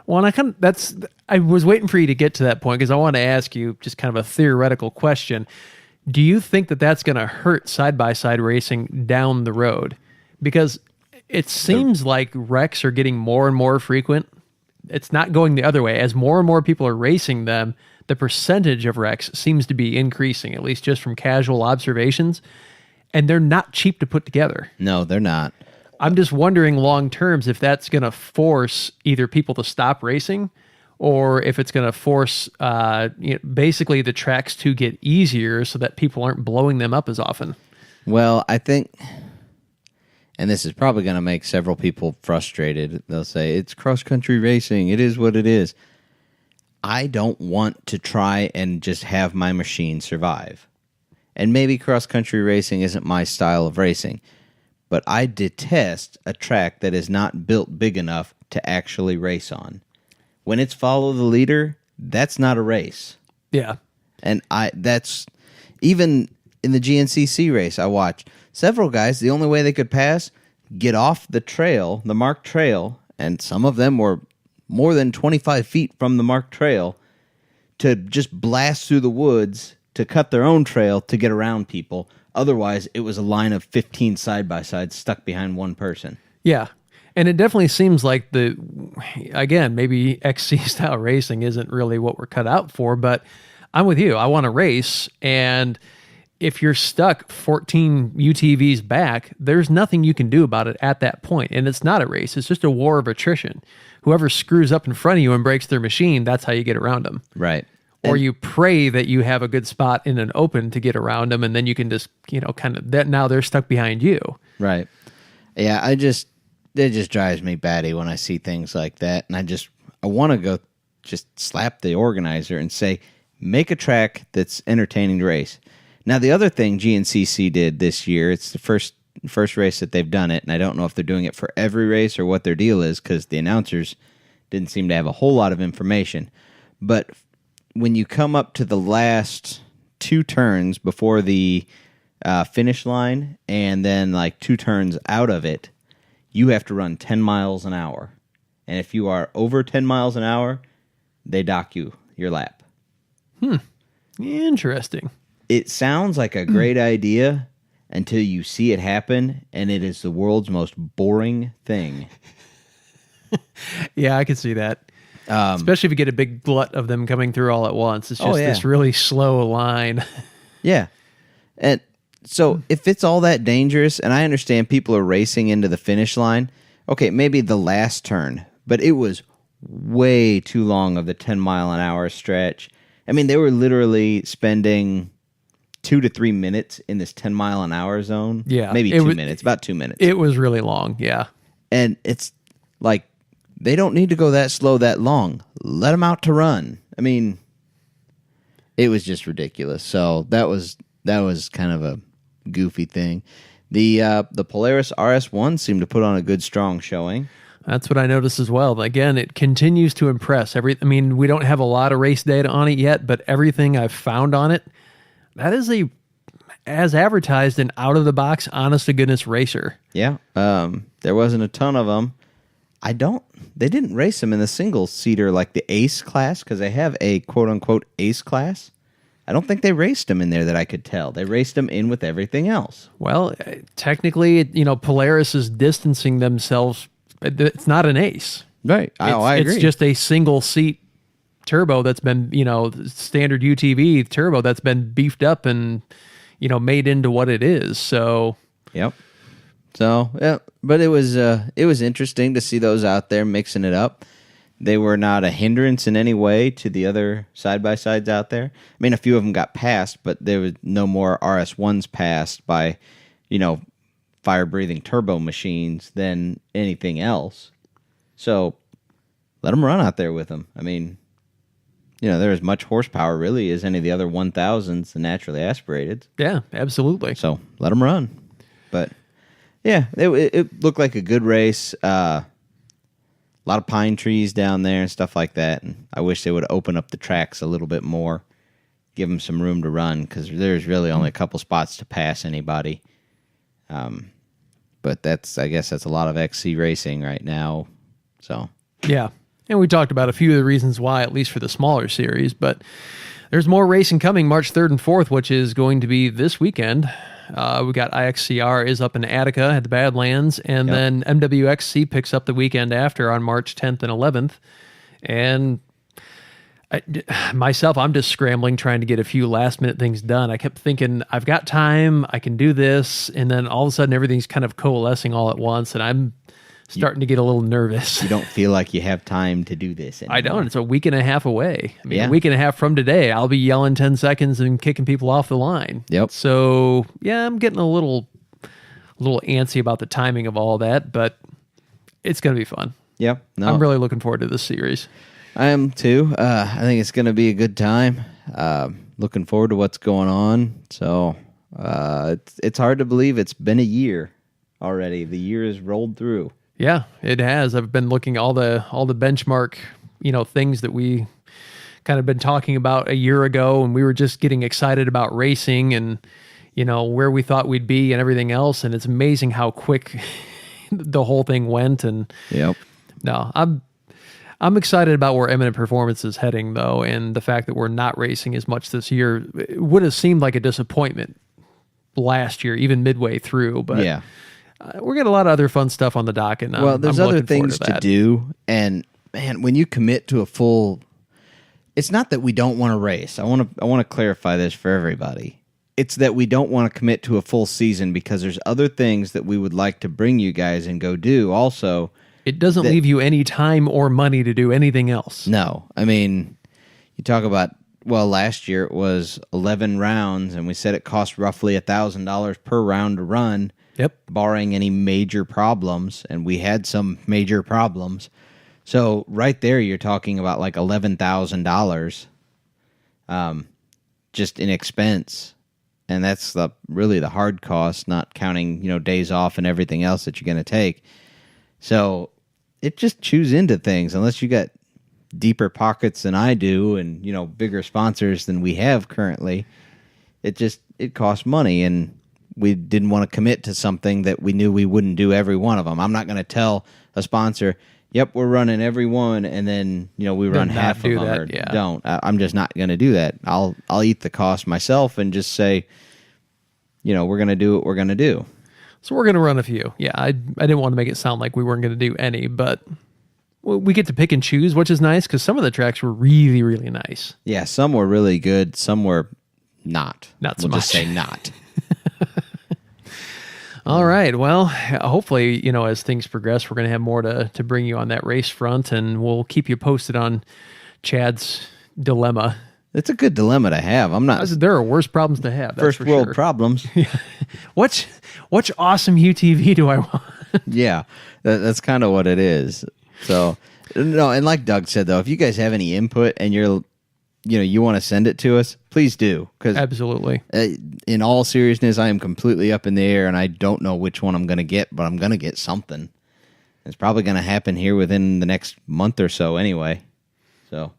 Well, and I was waiting for you to get to that point because I want to ask you just kind of a theoretical question. Do you think that that's going to hurt side-by-side racing down the road? Because it seems like wrecks are getting more and more frequent. It's not going the other way. As more and more people are racing them, the percentage of wrecks seems to be increasing, at least just from casual observations. And they're not cheap to put together. No, they're not. I'm just wondering long terms if that's going to force either people to stop racing or if it's going to force basically the tracks to get easier so that people aren't blowing them up as often. Well, I think, and this is probably going to make several people frustrated. They'll say, it's cross-country racing. It is what it is. I don't want to try and just have my machine survive. And maybe cross-country racing isn't my style of racing. But I detest a track that is not built big enough to actually race on. When it's follow the leader, that's not a race. Yeah. And that's even in the GNCC race I watched. Several guys, the only way they could pass, get off the trail, the marked trail, and some of them were more than 25 feet from the marked trail, to just blast through the woods to cut their own trail to get around people. Otherwise, it was a line of 15 side-by-sides stuck behind one person. Yeah. And it definitely seems like maybe XC-style racing isn't really what we're cut out for, but I'm with you. I want to race, and if you're stuck 14 UTVs back, there's nothing you can do about it at that point. And it's not a race. It's just a war of attrition. Whoever screws up in front of you and breaks their machine, that's how you get around them. Right. Or you pray that you have a good spot in an open to get around them, and then you can just, now they're stuck behind you. Right. Yeah, it just drives me batty when I see things like that, and I want to go just slap the organizer and say, make a track that's entertaining to race. Now, the other thing GNCC did this year, it's the first race that they've done it, and I don't know if they're doing it for every race or what their deal is, because the announcers didn't seem to have a whole lot of information. But when you come up to the last 2 turns before the finish line and then 2 turns out of it, you have to run 10 miles an hour. And if you are over 10 miles an hour, they dock you your lap. Interesting. It sounds like a great idea until you see it happen, and it is the world's most boring thing. Yeah, I can see that. Especially if you get a big glut of them coming through all at once. It's just this really slow line. Yeah. And so if it's all that dangerous, and I understand people are racing into the finish line, okay, maybe the last turn, but it was way too long of the 10-mile-an-hour stretch. I mean, they were literally spending 2 to 3 minutes in this 10-mile-an-hour zone. Yeah. Maybe 2 minutes, about 2 minutes. It was really long, yeah. And it's like, they don't need to go that slow that long. Let them out to run. I mean, it was just ridiculous. So that was kind of a goofy thing. The Polaris RS1 seemed to put on a good, strong showing. That's what I noticed as well. Again, it continues to impress. We don't have a lot of race data on it yet, but everything I've found on it, that is as advertised, an out-of-the-box, honest-to-goodness racer. Yeah. There wasn't a ton of them. They didn't race them in the single-seater like the Ace class, because they have a quote-unquote Ace class. I don't think they raced them in there that I could tell. They raced them in with everything else. Well, technically, Polaris is distancing themselves. It's not an Ace. Right. I agree. It's just a single seat turbo that's been, standard UTV turbo that's been beefed up and, made into what it is. So, yep. So, yeah, but it was interesting to see those out there mixing it up. They were not a hindrance in any way to the other side-by-sides out there. I mean, a few of them got passed, but there was no more RS1s passed by, fire-breathing turbo machines than anything else. So, let them run out there with them. I mean, they're as much horsepower, really, as any of the other 1000s, the naturally aspirated. Yeah, absolutely. So, let them run. But, yeah, it looked like a good race. A lot of pine trees down there and stuff like that. And I wish they would open up the tracks a little bit more, give them some room to run, because there's really only a couple spots to pass anybody. But I guess that's a lot of XC racing right now. So yeah, and we talked about a few of the reasons why, at least for the smaller series. But there's more racing coming March 3rd and 4th, which is going to be this weekend. We got IXCR is up in Attica at the Badlands, and then MWXC picks up the weekend after on March 10th and 11th. And I'm just scrambling trying to get a few last-minute things done. I kept thinking, I've got time, I can do this, and then all of a sudden everything's kind of coalescing all at once, and I'm starting to get a little nervous. You don't feel like you have time to do this anymore. I don't. It's a week and a half away. I mean, a week and a half from today, I'll be yelling 10 seconds and kicking people off the line. Yep. So, yeah, I'm getting a little antsy about the timing of all that, but it's going to be fun. Yep. No. I'm really looking forward to this series. I am too. I think it's going to be a good time. Looking forward to what's going on. So, it's hard to believe it's been a year already. The year has rolled through. Yeah, it has. I've been looking all the benchmark, things that we kind of been talking about a year ago, and we were just getting excited about racing and, where we thought we'd be and everything else. And it's amazing how quick the whole thing went. And no, I'm excited about where Eminent Performance is heading, though, and the fact that we're not racing as much this year. It would have seemed like a disappointment last year, even midway through, but yeah. We're getting a lot of other fun stuff on the docket now. Well, there's other things to do, and man, when you commit to a full, it's not that we don't want to race. I want to clarify this for everybody. It's that we don't want to commit to a full season because there's other things that we would like to bring you guys and go do. Also, it doesn't leave you any time or money to do anything else. No, I mean, you talk about. Well, last year it was 11 rounds, and we said it cost roughly $1,000 per round to run. Yep. Barring any major problems, and we had some major problems. So right there, you're talking about like $11,000 just in expense. And that's really the hard cost, not counting, days off and everything else that you're going to take. So it just chews into things unless you got deeper pockets than I do and, bigger sponsors than we have currently. It costs money, and we didn't want to commit to something that we knew we wouldn't do every one of them. I'm not going to tell a sponsor, yep, we're running every one, and then we run half of them. Or don't. I'm just not going to do that. I'll eat the cost myself and just say, we're going to do what we're going to do. So we're going to run a few. Yeah, I didn't want to make it sound like we weren't going to do any, but we get to pick and choose, which is nice because some of the tracks were really, really nice. Yeah, some were really good. Some were not. Not so much. We'll just say not. All right. Well, hopefully, as things progress, we're going to have more to bring you on that race front, and we'll keep you posted on Chad's dilemma. It's a good dilemma to have. I'm not. There are worse problems to have. First world problems. Which awesome UTV do I want? Yeah, that's kind of what it is. So, no, and like Doug said, though, if you guys have any input and you want to send it to us, please do. Cause absolutely. In all seriousness, I am completely up in the air, and I don't know which one I'm going to get, but I'm going to get something. It's probably going to happen here within the next month or so anyway. So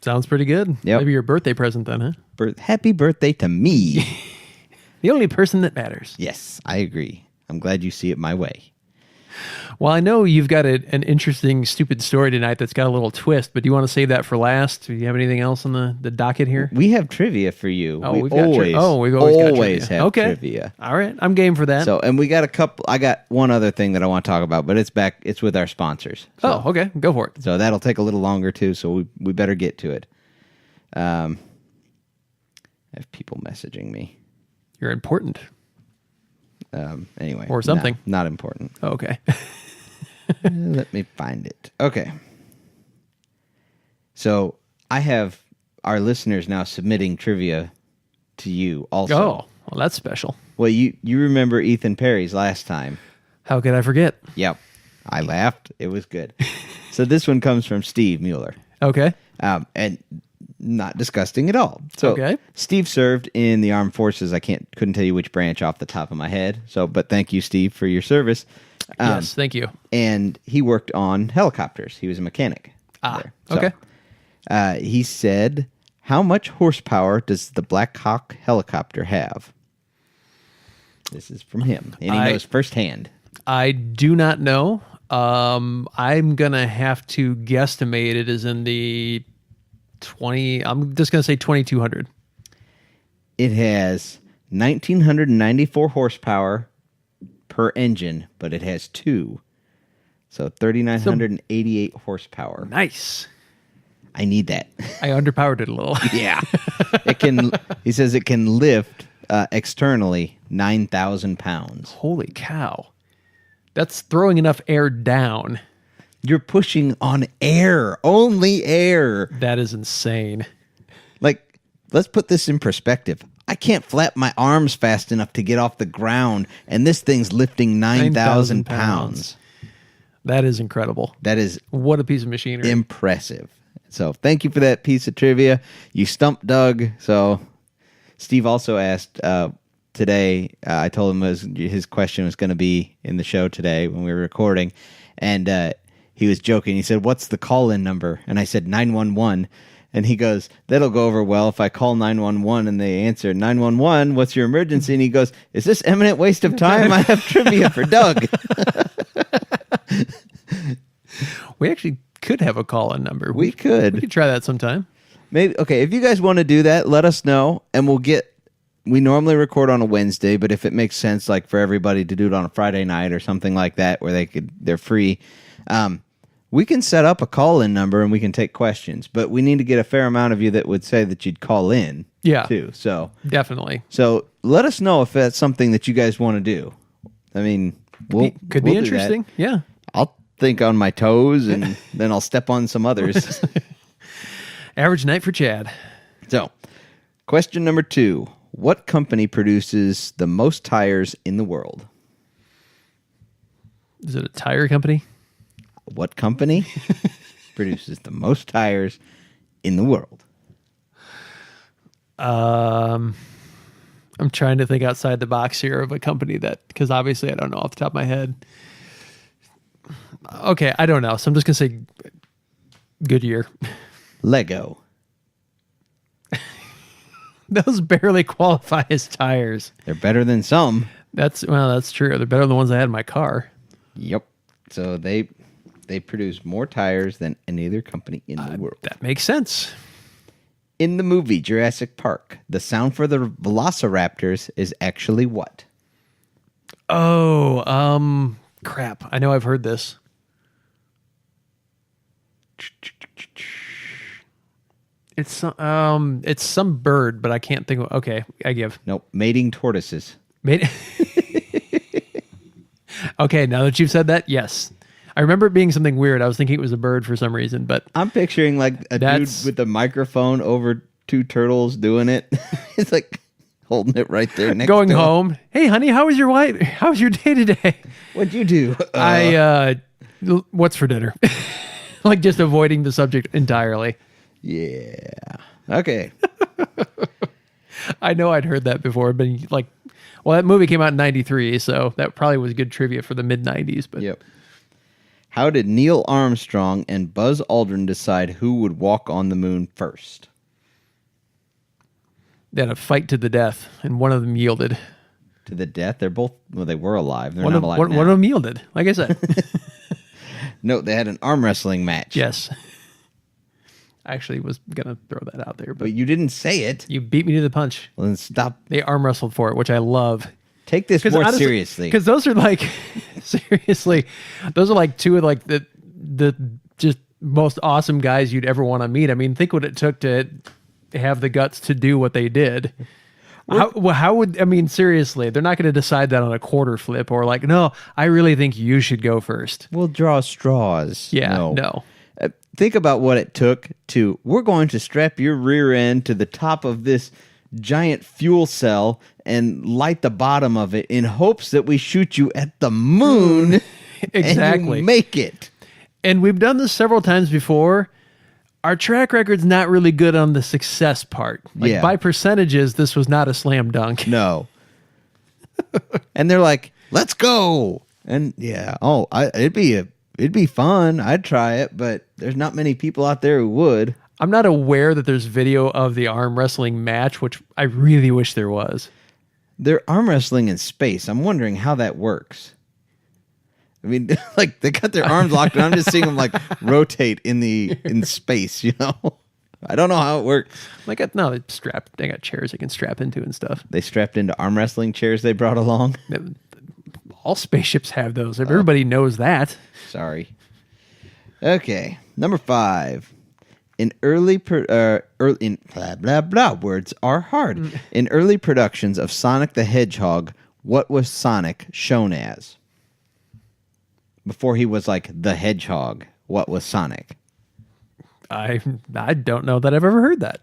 sounds pretty good. Yep. Maybe your birthday present then, huh? Happy birthday to me. The only person that matters. Yes, I agree. I'm glad you see it my way. Well, I know you've got an interesting, stupid story tonight that's got a little twist, but do you want to save that for last? Do you have anything else on the docket here? We have trivia for you. Oh, we've always got trivia. have trivia. All right. I'm game for that. So, and we got I got one other thing that I want to talk about, but it's with our sponsors. So, okay. Go for it. So that'll take a little longer too, so we better get to it. I have people messaging me. You're important. Anyway. Or something. Not important. Oh, okay. Let me find it. Okay. So I have our listeners now submitting trivia to you also. Oh, well, that's special. Well, you remember Ethan Perry's last time. How could I forget? Yep. I laughed. It was good. So this one comes from Steve Mueller. Okay. And not disgusting at all. So okay. Steve served in the armed forces. I couldn't tell you which branch off the top of my head. So, but thank you, Steve, for your service. Yes, thank you. And he worked on helicopters. He was a mechanic. There. So, okay. He said, how much horsepower does the Black Hawk helicopter have? This is from him. And he knows firsthand. I do not know. I'm going to have to guesstimate it as in the 20. I'm just going to say 2,200. It has 1,994 horsepower per engine, but it has two. So 3,988 horsepower. Nice. I need that. I underpowered it a little. Yeah. He says it can lift externally 9,000 pounds. Holy cow. That's throwing enough air down. You're pushing on air, only air. That is insane. Like, let's put this in perspective. I can't flap my arms fast enough to get off the ground, and this thing's lifting 9,000 pounds. That is incredible. That is what a piece of machinery. Impressive. So thank you for that piece of trivia. You stumped Doug. So Steve also asked today, I told him his question was going to be in the show today when we were recording, and he was joking. He said, what's the call-in number? And I said 911. And he goes, that'll go over well if I call 911 and they answer 911, what's your emergency? And he goes, is this Eminent Waste of Time? I have trivia for Doug. We actually could have a call-in number. We could. We could try that sometime. Maybe. Okay, if you guys want to do that, let us know, and we normally record on a Wednesday, but if it makes sense, like for everybody to do it on a Friday night or something like that, where they're free, we can set up a call-in number and we can take questions. But we need to get a fair amount of you that would say that you'd call in, too. So definitely. So let us know if that's something that you guys want to do. I mean, could be interesting. Yeah, I'll think on my toes and then I'll step on some others. Average night for Chad. So, question number 2. What company produces the most tires in the world? Is it a tire company? What company produces the most tires in the world? I'm trying to think outside the box here of a company because obviously I don't know off the top of my head. Okay, I don't know. So I'm just going to say Goodyear. Lego. Those barely qualify as tires. They're better than some. That's true. They're better than the ones I had in my car. Yep. So they produce more tires than any other company in the world. That makes sense. In the movie Jurassic Park, the sound for the velociraptors is actually what? Oh, crap. I know I've heard this. It's some bird, but I can't think of. Okay, I give. Nope, mating tortoises. Okay, now that you've said that, yes. I remember it being something weird. I was thinking it was a bird for some reason, but I'm picturing like a dude with a microphone over two turtles doing it. It's like holding it right there next going to home. Hey, honey, how was your wife? How was your day today? What'd you do? What's for dinner? Like just avoiding the subject entirely. Yeah. Okay. I know I'd heard that before, but that movie came out in 93, so that probably was good trivia for the mid-90s. But yep. How did Neil Armstrong and Buzz Aldrin decide who would walk on the moon first? They had a fight to the death, and one of them yielded. to the death. They're both, well, they were alive. They're One not of, alive one, now. one of them yielded, like I said. No, they had an arm wrestling match. Yes. I actually was going to throw that out there, But but you didn't say it. you beat me to the punch. Well, then stop. They arm wrestled for it, which I love. Take this more seriously. Because those are like, seriously, those are like two of like the just most awesome guys you'd ever want to meet. I mean, think what it took to have the guts to do what they did. How would, I mean, seriously, they're not going to decide that on a quarter flip or like, no, I really think you should go first. We'll draw straws. Yeah, no. Think about what it took to, we're going to strap your rear end to the top of this giant fuel cell and light the bottom of it in hopes that we shoot you at the moon. Exactly. And you make it. And we've done this several times before. Our track record's not really good on the success part. Like by percentages, this was not a slam dunk. No. And they're like, let's go. And yeah, it'd be fun. I'd try it, but there's not many people out there who would. I'm not aware that there's video of the arm wrestling match, which I really wish there was. They're arm wrestling in space. I'm wondering how that works. I mean, like they got their arms locked, and I'm just seeing them like rotate in space. You know, I don't know how it works. Like no, they got chairs they can strap into and stuff. They strapped into arm wrestling chairs they brought along. All spaceships have those. Everybody knows that. Sorry. Okay, number 5. In early blah blah blah words are hard. In early productions of Sonic the Hedgehog, what was Sonic shown as? Before he was like the Hedgehog, what was Sonic? I don't know that I've ever heard that.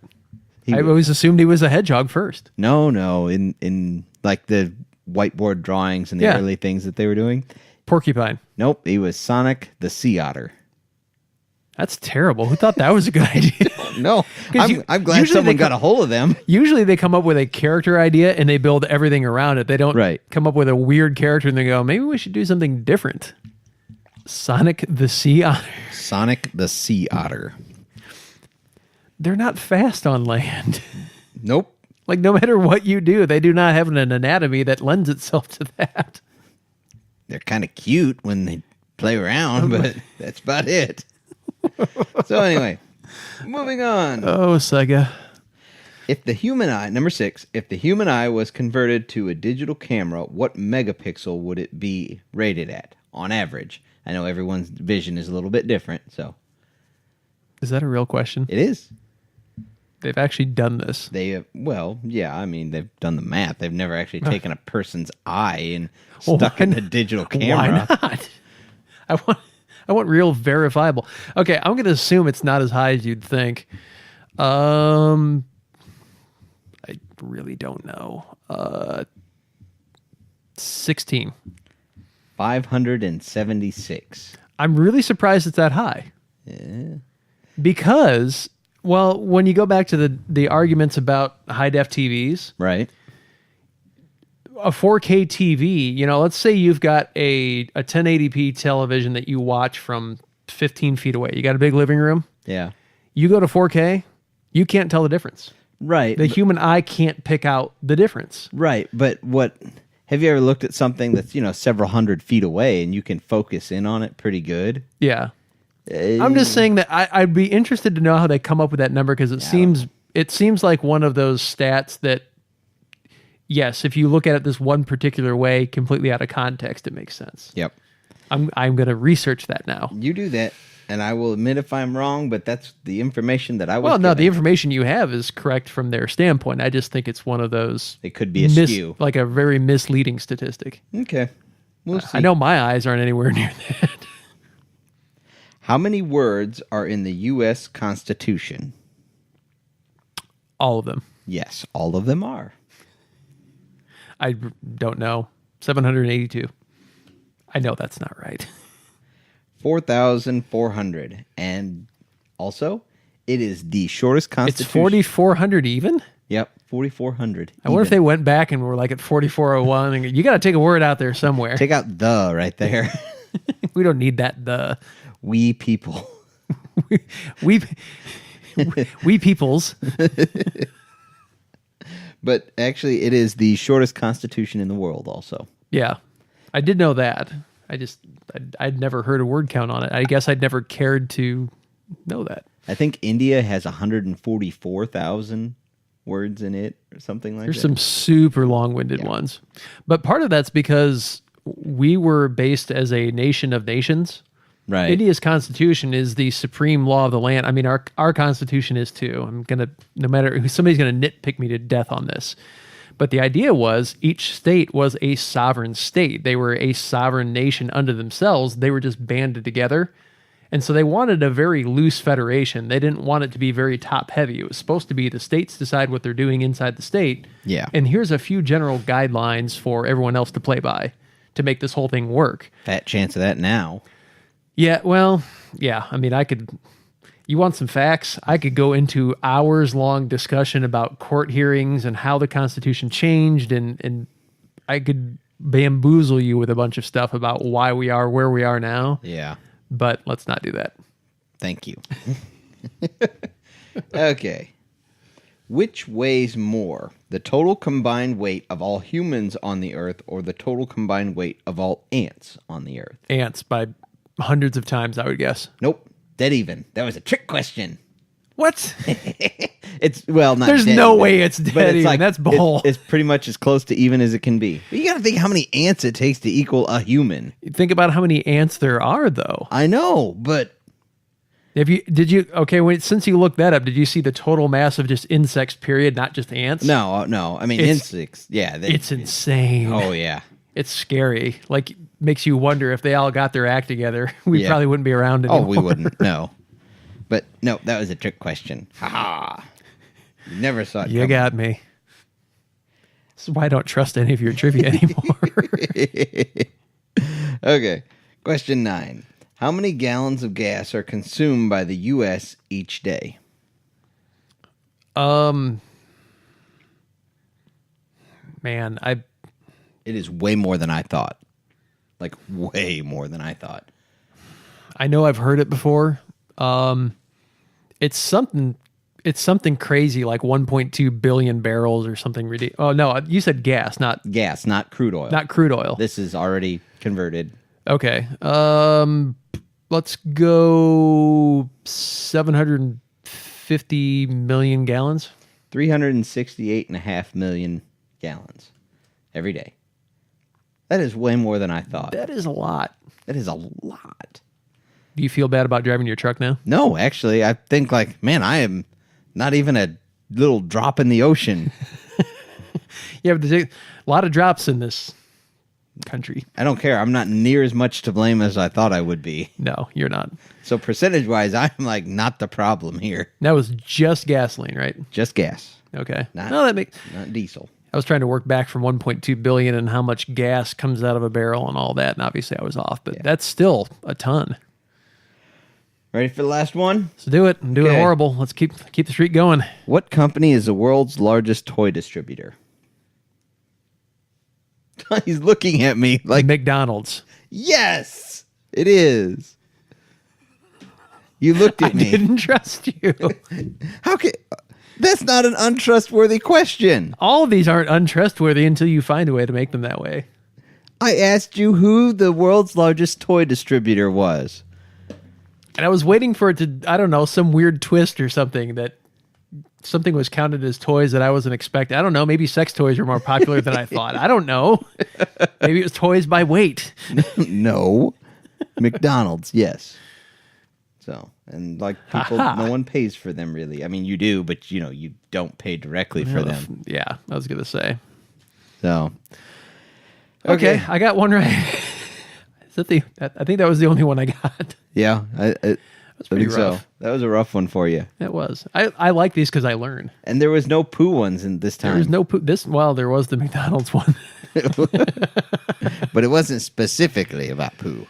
I always assumed he was a hedgehog first. No. In like the whiteboard drawings and the early things that they were doing. Porcupine. Nope, he was Sonic the Sea Otter. That's terrible. Who thought that was a good idea? No, I'm glad someone got a hold of them. Usually they come up with a character idea and they build everything around it. They don't come up with a weird character and they go, maybe we should do something different. Sonic the Sea Otter. Sonic the Sea Otter. They're not fast on land. Nope. Like no matter what you do, they do not have an anatomy that lends itself to that. They're kind of cute when they play around, but that's about it. So anyway, moving on. Oh, Sega. If the human eye, number 6, if the human eye was converted to a digital camera, what megapixel would it be rated at on average? I know everyone's vision is a little bit different, so. Is that a real question? It is. They've actually done this. They have, well, yeah, I mean, they've done the math. They've never actually taken a person's eye and stuck it in a digital camera. Why not? I want real verifiable. Okay, I'm going to assume it's not as high as you'd think. I really don't know. 16. 576. I'm really surprised it's that high. Yeah. Because, well, when you go back to the arguments about high-def TVs, right? A 4K TV, you know, let's say you've got a 1080p television that you watch from 15 feet away. You got a big living room. Yeah. You go to 4K, you can't tell the difference. Right. The human eye can't pick out the difference. Right. But have you ever looked at something that's, several hundred feet away and you can focus in on it pretty good? Yeah. I'm just saying that I'd be interested to know how they come up with that number because it seems like one of those stats that, yes, if you look at it this one particular way, completely out of context, it makes sense. Yep. I'm going to research that now. You do that, and I will admit if I'm wrong, but that's the information that I was Well, no, given. the information you have is correct from their standpoint. I just think it's one of those... It could be a skew. Like a very misleading statistic. Okay. We'll see. I know my eyes aren't anywhere near that. How many words are in the U.S. Constitution? All of them. Yes, all of them are. I don't know. 782. I know that's not right. 4,400. And also, it is the shortest constitution. It's 4,400 even? Yep, 4,400. I wonder if they went back and were like at 4,401. And you got to take a word out there somewhere. Take out the right there. We don't need that the. We people. we peoples. But actually, it is the shortest constitution in the world also. Yeah. I did know that. I'd never heard a word count on it. I guess I'd never cared to know that. I think India has 144,000 words in it or something like that. There's some super long-winded ones. But part of that's because we were based as a nation of nations. Right. India's constitution is the supreme law of the land. I mean, our constitution is too. I'm going to, no matter, somebody's going to nitpick me to death on this. But the idea was each state was a sovereign state. They were a sovereign nation unto themselves. They were just banded together. And so they wanted a very loose federation. They didn't want it to be very top heavy. It was supposed to be the states decide what they're doing inside the state. Yeah. And here's a few general guidelines for everyone else to play by to make this whole thing work. Fat chance of that now. Yeah, well, yeah. I mean, you want some facts? I could go into hours-long discussion about court hearings and how the Constitution changed, and I could bamboozle you with a bunch of stuff about why we are where we are now. Yeah. But let's not do that. Thank you. Okay. Which weighs more, the total combined weight of all humans on the earth or the total combined weight of all ants on the earth? Ants by hundreds of times, I would guess. Nope. Dead even. That was a trick question. What? It's, well, not There's dead no even, way it's but dead even. That's bull. It's pretty much as close to even as it can be. But you got to think how many ants it takes to equal a human. Think about how many ants there are, though. I know, but... Since you looked that up, did you see the total mass of just insects, period, not just ants? No. I mean, insects. Yeah. It's insane. Oh, yeah. It's scary. Like, makes you wonder if they all got their act together. We probably wouldn't be around anymore. Oh, we wouldn't. No. But no, that was a trick question. Ha ha. You never saw it. You got me. This is why I don't trust any of your trivia anymore. Okay. Question 9. How many gallons of gas are consumed by the U.S. each day? Man, It is way more than I thought. Like, way more than I thought. I know I've heard it before. It's something crazy like 1.2 billion barrels or something ridiculous. Oh, no, you said gas, not crude oil. Not crude oil. This is already converted. Okay. Let's go 750 million gallons. 368.5 million gallons every day. That is way more than I thought. That is a lot. That is a lot. Do you feel bad about driving your truck now? No, actually, I think like, man, I am not even a little drop in the ocean. Yeah, but there's a lot of drops in this country. I don't care. I'm not near as much to blame as I thought I would be. No, you're not. So percentage-wise, I'm like not the problem here. That was just gasoline, right? Just gas. Okay. Not diesel. I was trying to work back from 1.2 billion and how much gas comes out of a barrel and all that, and obviously I was off, but that's still a ton. Ready for the last one? So do it. I'm doing horrible. Let's keep the streak going. What company is the world's largest toy distributor? He's looking at me like McDonald's. Yes, it is. You looked at me. I didn't trust you. How can... That's not an untrustworthy question. All of these aren't untrustworthy until you find a way to make them that way. I asked you who the world's largest toy distributor was. And I was waiting for it to, I don't know, some weird twist or something that something was counted as toys that I wasn't expecting. I don't know. Maybe sex toys were more popular than I thought. I don't know. Maybe it was toys by weight. No. McDonald's, yes. So, and like people, no one pays for them really. I mean, you do, but you don't pay directly for them. Yeah, I was going to say. So, okay, I got one right. Is that I think that was the only one I got. Yeah, That's pretty rough. So. That was a rough one for you. It was. I like these because I learn. And there was no poo ones in this time. There was no poo. There was the McDonald's one. But it wasn't specifically about poo.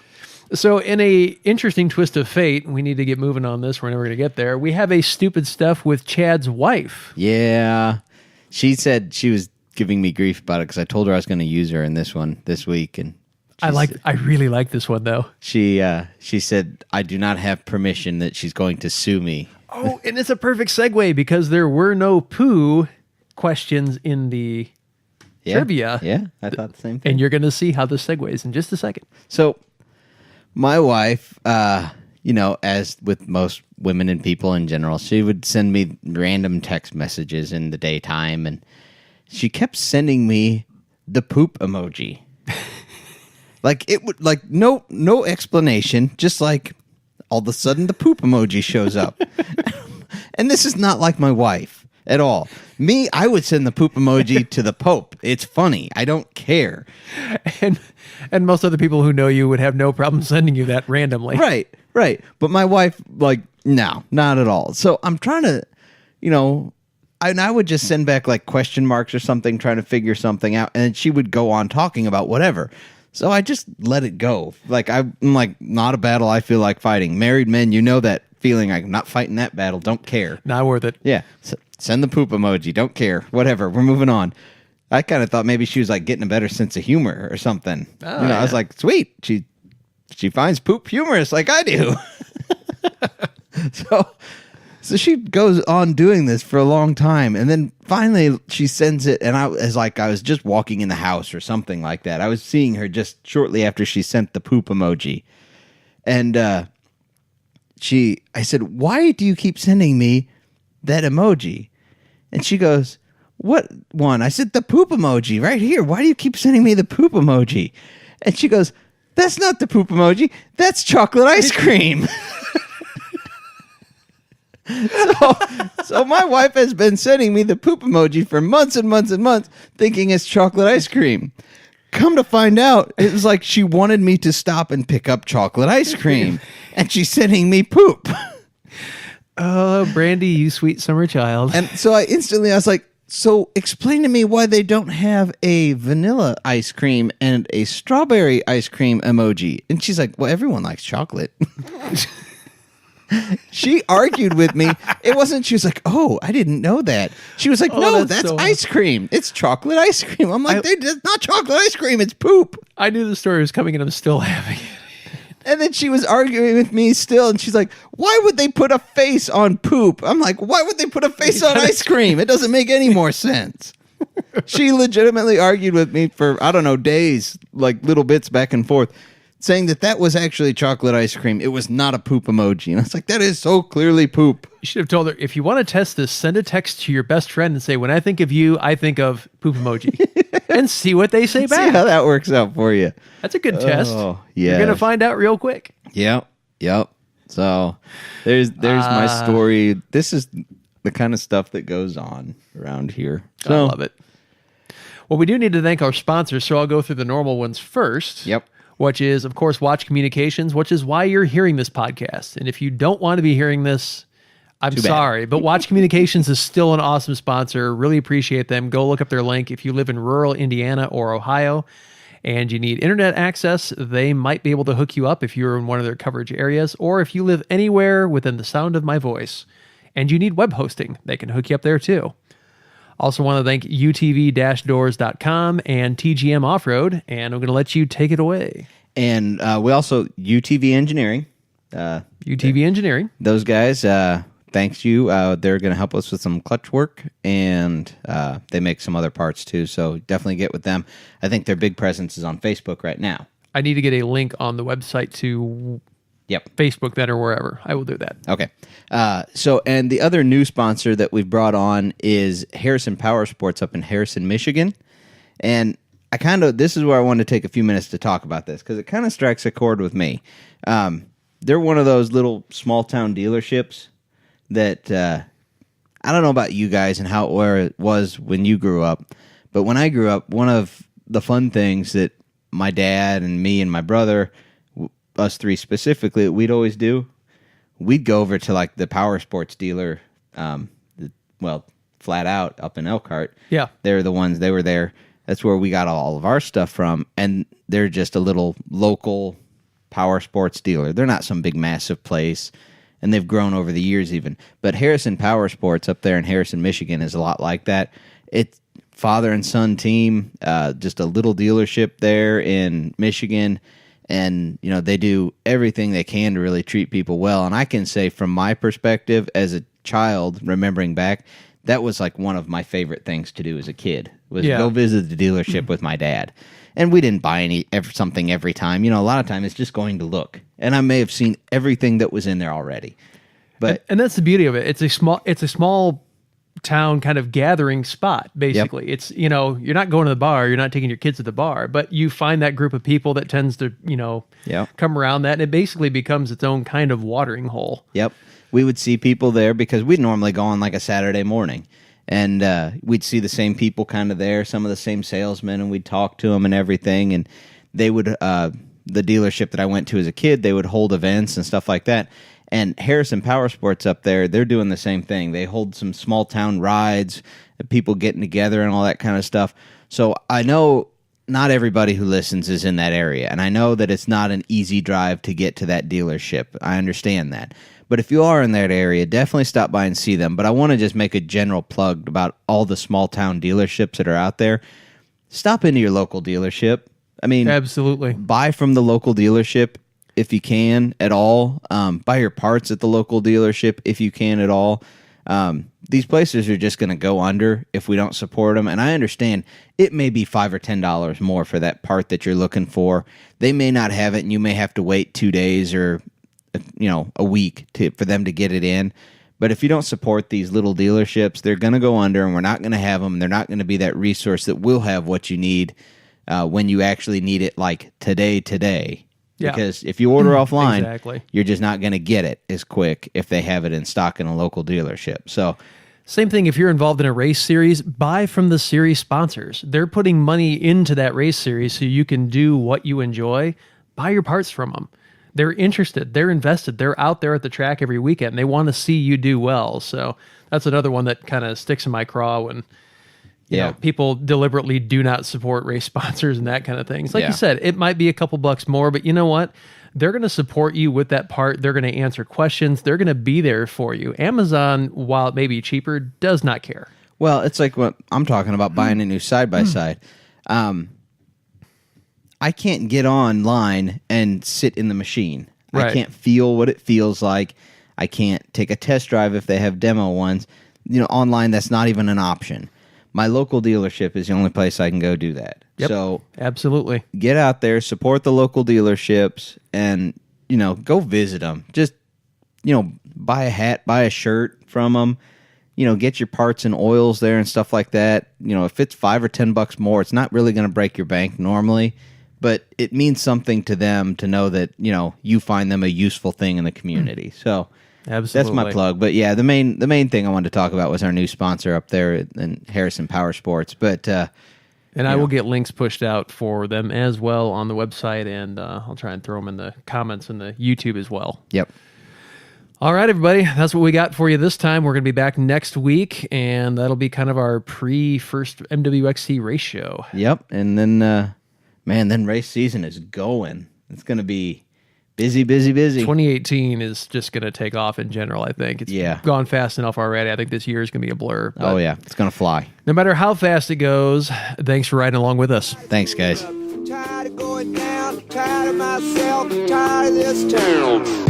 So in a interesting twist of fate, we need to get moving on this. We're never going to get there. We have a stupid stuff with Chad's wife. Yeah. She said she was giving me grief about it because I told her I was going to use her in this one this week. And I really like this one, though. She said, I do not have permission that she's going to sue me. Oh, and it's a perfect segue because there were no poo questions in the trivia. Yeah, I thought the same thing. And you're going to see how this segues in just a second. So, my wife, as with most women and people in general, she would send me random text messages in the daytime, and she kept sending me the poop emoji. No explanation, just like all of a sudden the poop emoji shows up. And this is not like my wife at all. Me, I would send the poop emoji to the Pope. It's funny. I don't care. And most other people who know you would have no problem sending you that randomly. Right. But my wife, no, not at all. So I'm trying to, and I would just send back question marks or something, trying to figure something out. And she would go on talking about whatever. So I just let it go. I'm not a battle I feel like fighting. Married men, that feeling. I'm not fighting that battle. Don't care. Not worth it. Yeah. So send the poop emoji. Don't care. Whatever. We're moving on. I kind of thought maybe she was getting a better sense of humor or something. Oh, yeah. I was like, sweet. She finds poop humorous like I do. So she goes on doing this for a long time, and then finally she sends it, and I was just walking in the house or something like that. I was seeing her just shortly after she sent the poop emoji, and I said, "Why do you keep sending me that emoji?" And she goes, "What one?" I said, "The poop emoji right here. Why do you keep sending me the poop emoji?" And she goes, "That's not the poop emoji. That's chocolate ice cream." So my wife has been sending me the poop emoji for months and months and months, thinking it's chocolate ice cream. Come to find out, it was like she wanted me to stop and pick up chocolate ice cream, and she's sending me poop. Oh, Brandy, you sweet summer child. And so I was like, so explain to me why they don't have a vanilla ice cream and a strawberry ice cream emoji. And she's like, well, everyone likes chocolate. She argued with me. It wasn't, she was like, oh, I didn't know that. She was like, no, that's ice cream. It's chocolate ice cream. I'm like, it's not chocolate ice cream. It's poop. I knew the story was coming and I'm still having it. And then she was arguing with me still. And she's like, why would they put a face on poop? I'm like, why would they put a face on ice cream? It doesn't make any more sense. She legitimately argued with me for, I don't know, days, little bits back and forth, saying that was actually chocolate ice cream. It was not a poop emoji. And I was like, that is so clearly poop. You should have told her, if you want to test this, send a text to your best friend and say, when I think of you, I think of poop emoji. And see what they say back. See how that works out for you. That's a good test. Oh, yeah. You're going to find out real quick. Yep. So there's my story. This is the kind of stuff that goes on around here. So, I love it. Well, we do need to thank our sponsors, so I'll go through the normal ones first. Yep. Which is, of course, Watch Communications, which is why you're hearing this podcast. And if you don't want to be hearing this, I'm sorry, but Watch Communications is still an awesome sponsor. Really appreciate them. Go look up their link. If you live in rural Indiana or Ohio and you need internet access, they might be able to hook you up if you're in one of their coverage areas, or if you live anywhere within the sound of my voice and you need web hosting, they can hook you up there too. Also want to thank UTV-doors.com and TGM Off-Road, and I'm going to let you take it away. And we also, UTV Engineering. UTV Engineering. Those guys, thanks you. They're going to help us with some clutch work, and they make some other parts too, so definitely get with them. I think their big presence is on Facebook right now. I need to get a link on the website to Facebook then or wherever. I will do that. Okay. And the other new sponsor that we've brought on is Harrison Powersports up in Harrison, Michigan. And this is where I wanted to take a few minutes to talk about this, because it kind of strikes a chord with me. They're one of those little small town dealerships that I don't know about you guys and where it was when you grew up, but when I grew up, one of the fun things that my dad and me and my brother, us three specifically, we'd always do, we'd go over to the Powersports dealer, flat out up in Elkhart. Yeah. They're the ones, they were there. That's where we got all of our stuff from. And they're just a little local Powersports dealer. They're not some big massive place, and they've grown over the years even. But Harrison Powersports up there in Harrison, Michigan is a lot like that. It's father and son team, just a little dealership there in Michigan. And, they do everything they can to really treat people well. And I can say from my perspective as a child, remembering back, that was like one of my favorite things to do as a kid, was go visit the dealership with my dad. And we didn't buy something every time. You know, a lot of time it's just going to look. And I may have seen everything that was in there already. But and that's the beauty of it. It's a small town kind of gathering spot, basically. Yep. It's, you know, you're not going to the bar, you're not taking your kids to the bar, but you find that group of people that tends to, you know, come around that, and it basically becomes its own kind of watering hole. Yep. We would see people there because we'd normally go on like a Saturday morning, and we'd see the same people kind of there, some of the same salesmen, and we'd talk to them and everything, and they would, the dealership that I went to as a kid, they would hold events and stuff like that. And Harrison Powersports up there, they're doing the same thing. They hold some small town rides, people getting together and all that kind of stuff. So I know not everybody who listens is in that area, and I know that it's not an easy drive to get to that dealership. I understand that. But if you are in that area, definitely stop by and see them. But I want to just make a general plug about all the small town dealerships that are out there. Stop into your local dealership. I mean, absolutely. Buy from the local dealership if you can at all. Buy your parts at the local dealership if you can at all. These places are just going to go under if we don't support them. And I understand it may be $5 or $10 more for that part that you're looking for. They may not have it, and you may have to wait 2 days or a week for them to get it in. But if you don't support these little dealerships, they're going to go under, and we're not going to have them. They're not going to be that resource that will have what you need when you actually need it, like today. Yeah. Because if you order offline, you're just not going to get it as quick if they have it in stock in a local dealership. So, same thing if you're involved in a race series, buy from the series sponsors. They're putting money into that race series so you can do what you enjoy. Buy your parts from them. They're interested. They're invested. They're out there at the track every weekend. They want to see you do well. So that's another one that kind of sticks in my craw when you know, people deliberately do not support race sponsors and that kind of thing. It's like you said, it might be a couple bucks more, but you know what? They're going to support you with that part. They're going to answer questions. They're going to be there for you. Amazon, while it may be cheaper, does not care. Well, it's like what I'm talking about, buying a new side-by-side. I can't get online and sit in the machine. Right. I can't feel what it feels like. I can't take a test drive if they have demo ones. You know, online, that's not even an option. My local dealership is the only place I can go do that. Yep, so absolutely. Get out there, support the local dealerships, and, you know, go visit them. Just, you know, buy a hat, buy a shirt from them. You know, get your parts and oils there and stuff like that. You know, if it's $5 or $10 more, it's not really going to break your bank normally, but it means something to them to know that, you know, you find them a useful thing in the community. So absolutely, that's my plug. But yeah, the main thing I wanted to talk about was our new sponsor up there in Harrison Powersports. But and I will get links pushed out for them as well on the website, and I'll try and throw them in the comments in the YouTube as well. Yep. All right, everybody, that's what we got for you this time. We're going to be back next week, and that'll be kind of our pre-first MWXC race show. Yep, and then, then race season is going. It's going to be busy. 2018 is just going to take off in general, I think. It's gone fast enough already. I think this year is going to be a blur. Oh, yeah, it's going to fly. No matter how fast it goes, thanks for riding along with us. Thanks, guys. Tired of going down, tired of myself, tired of this town.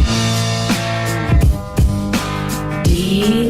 Yeah.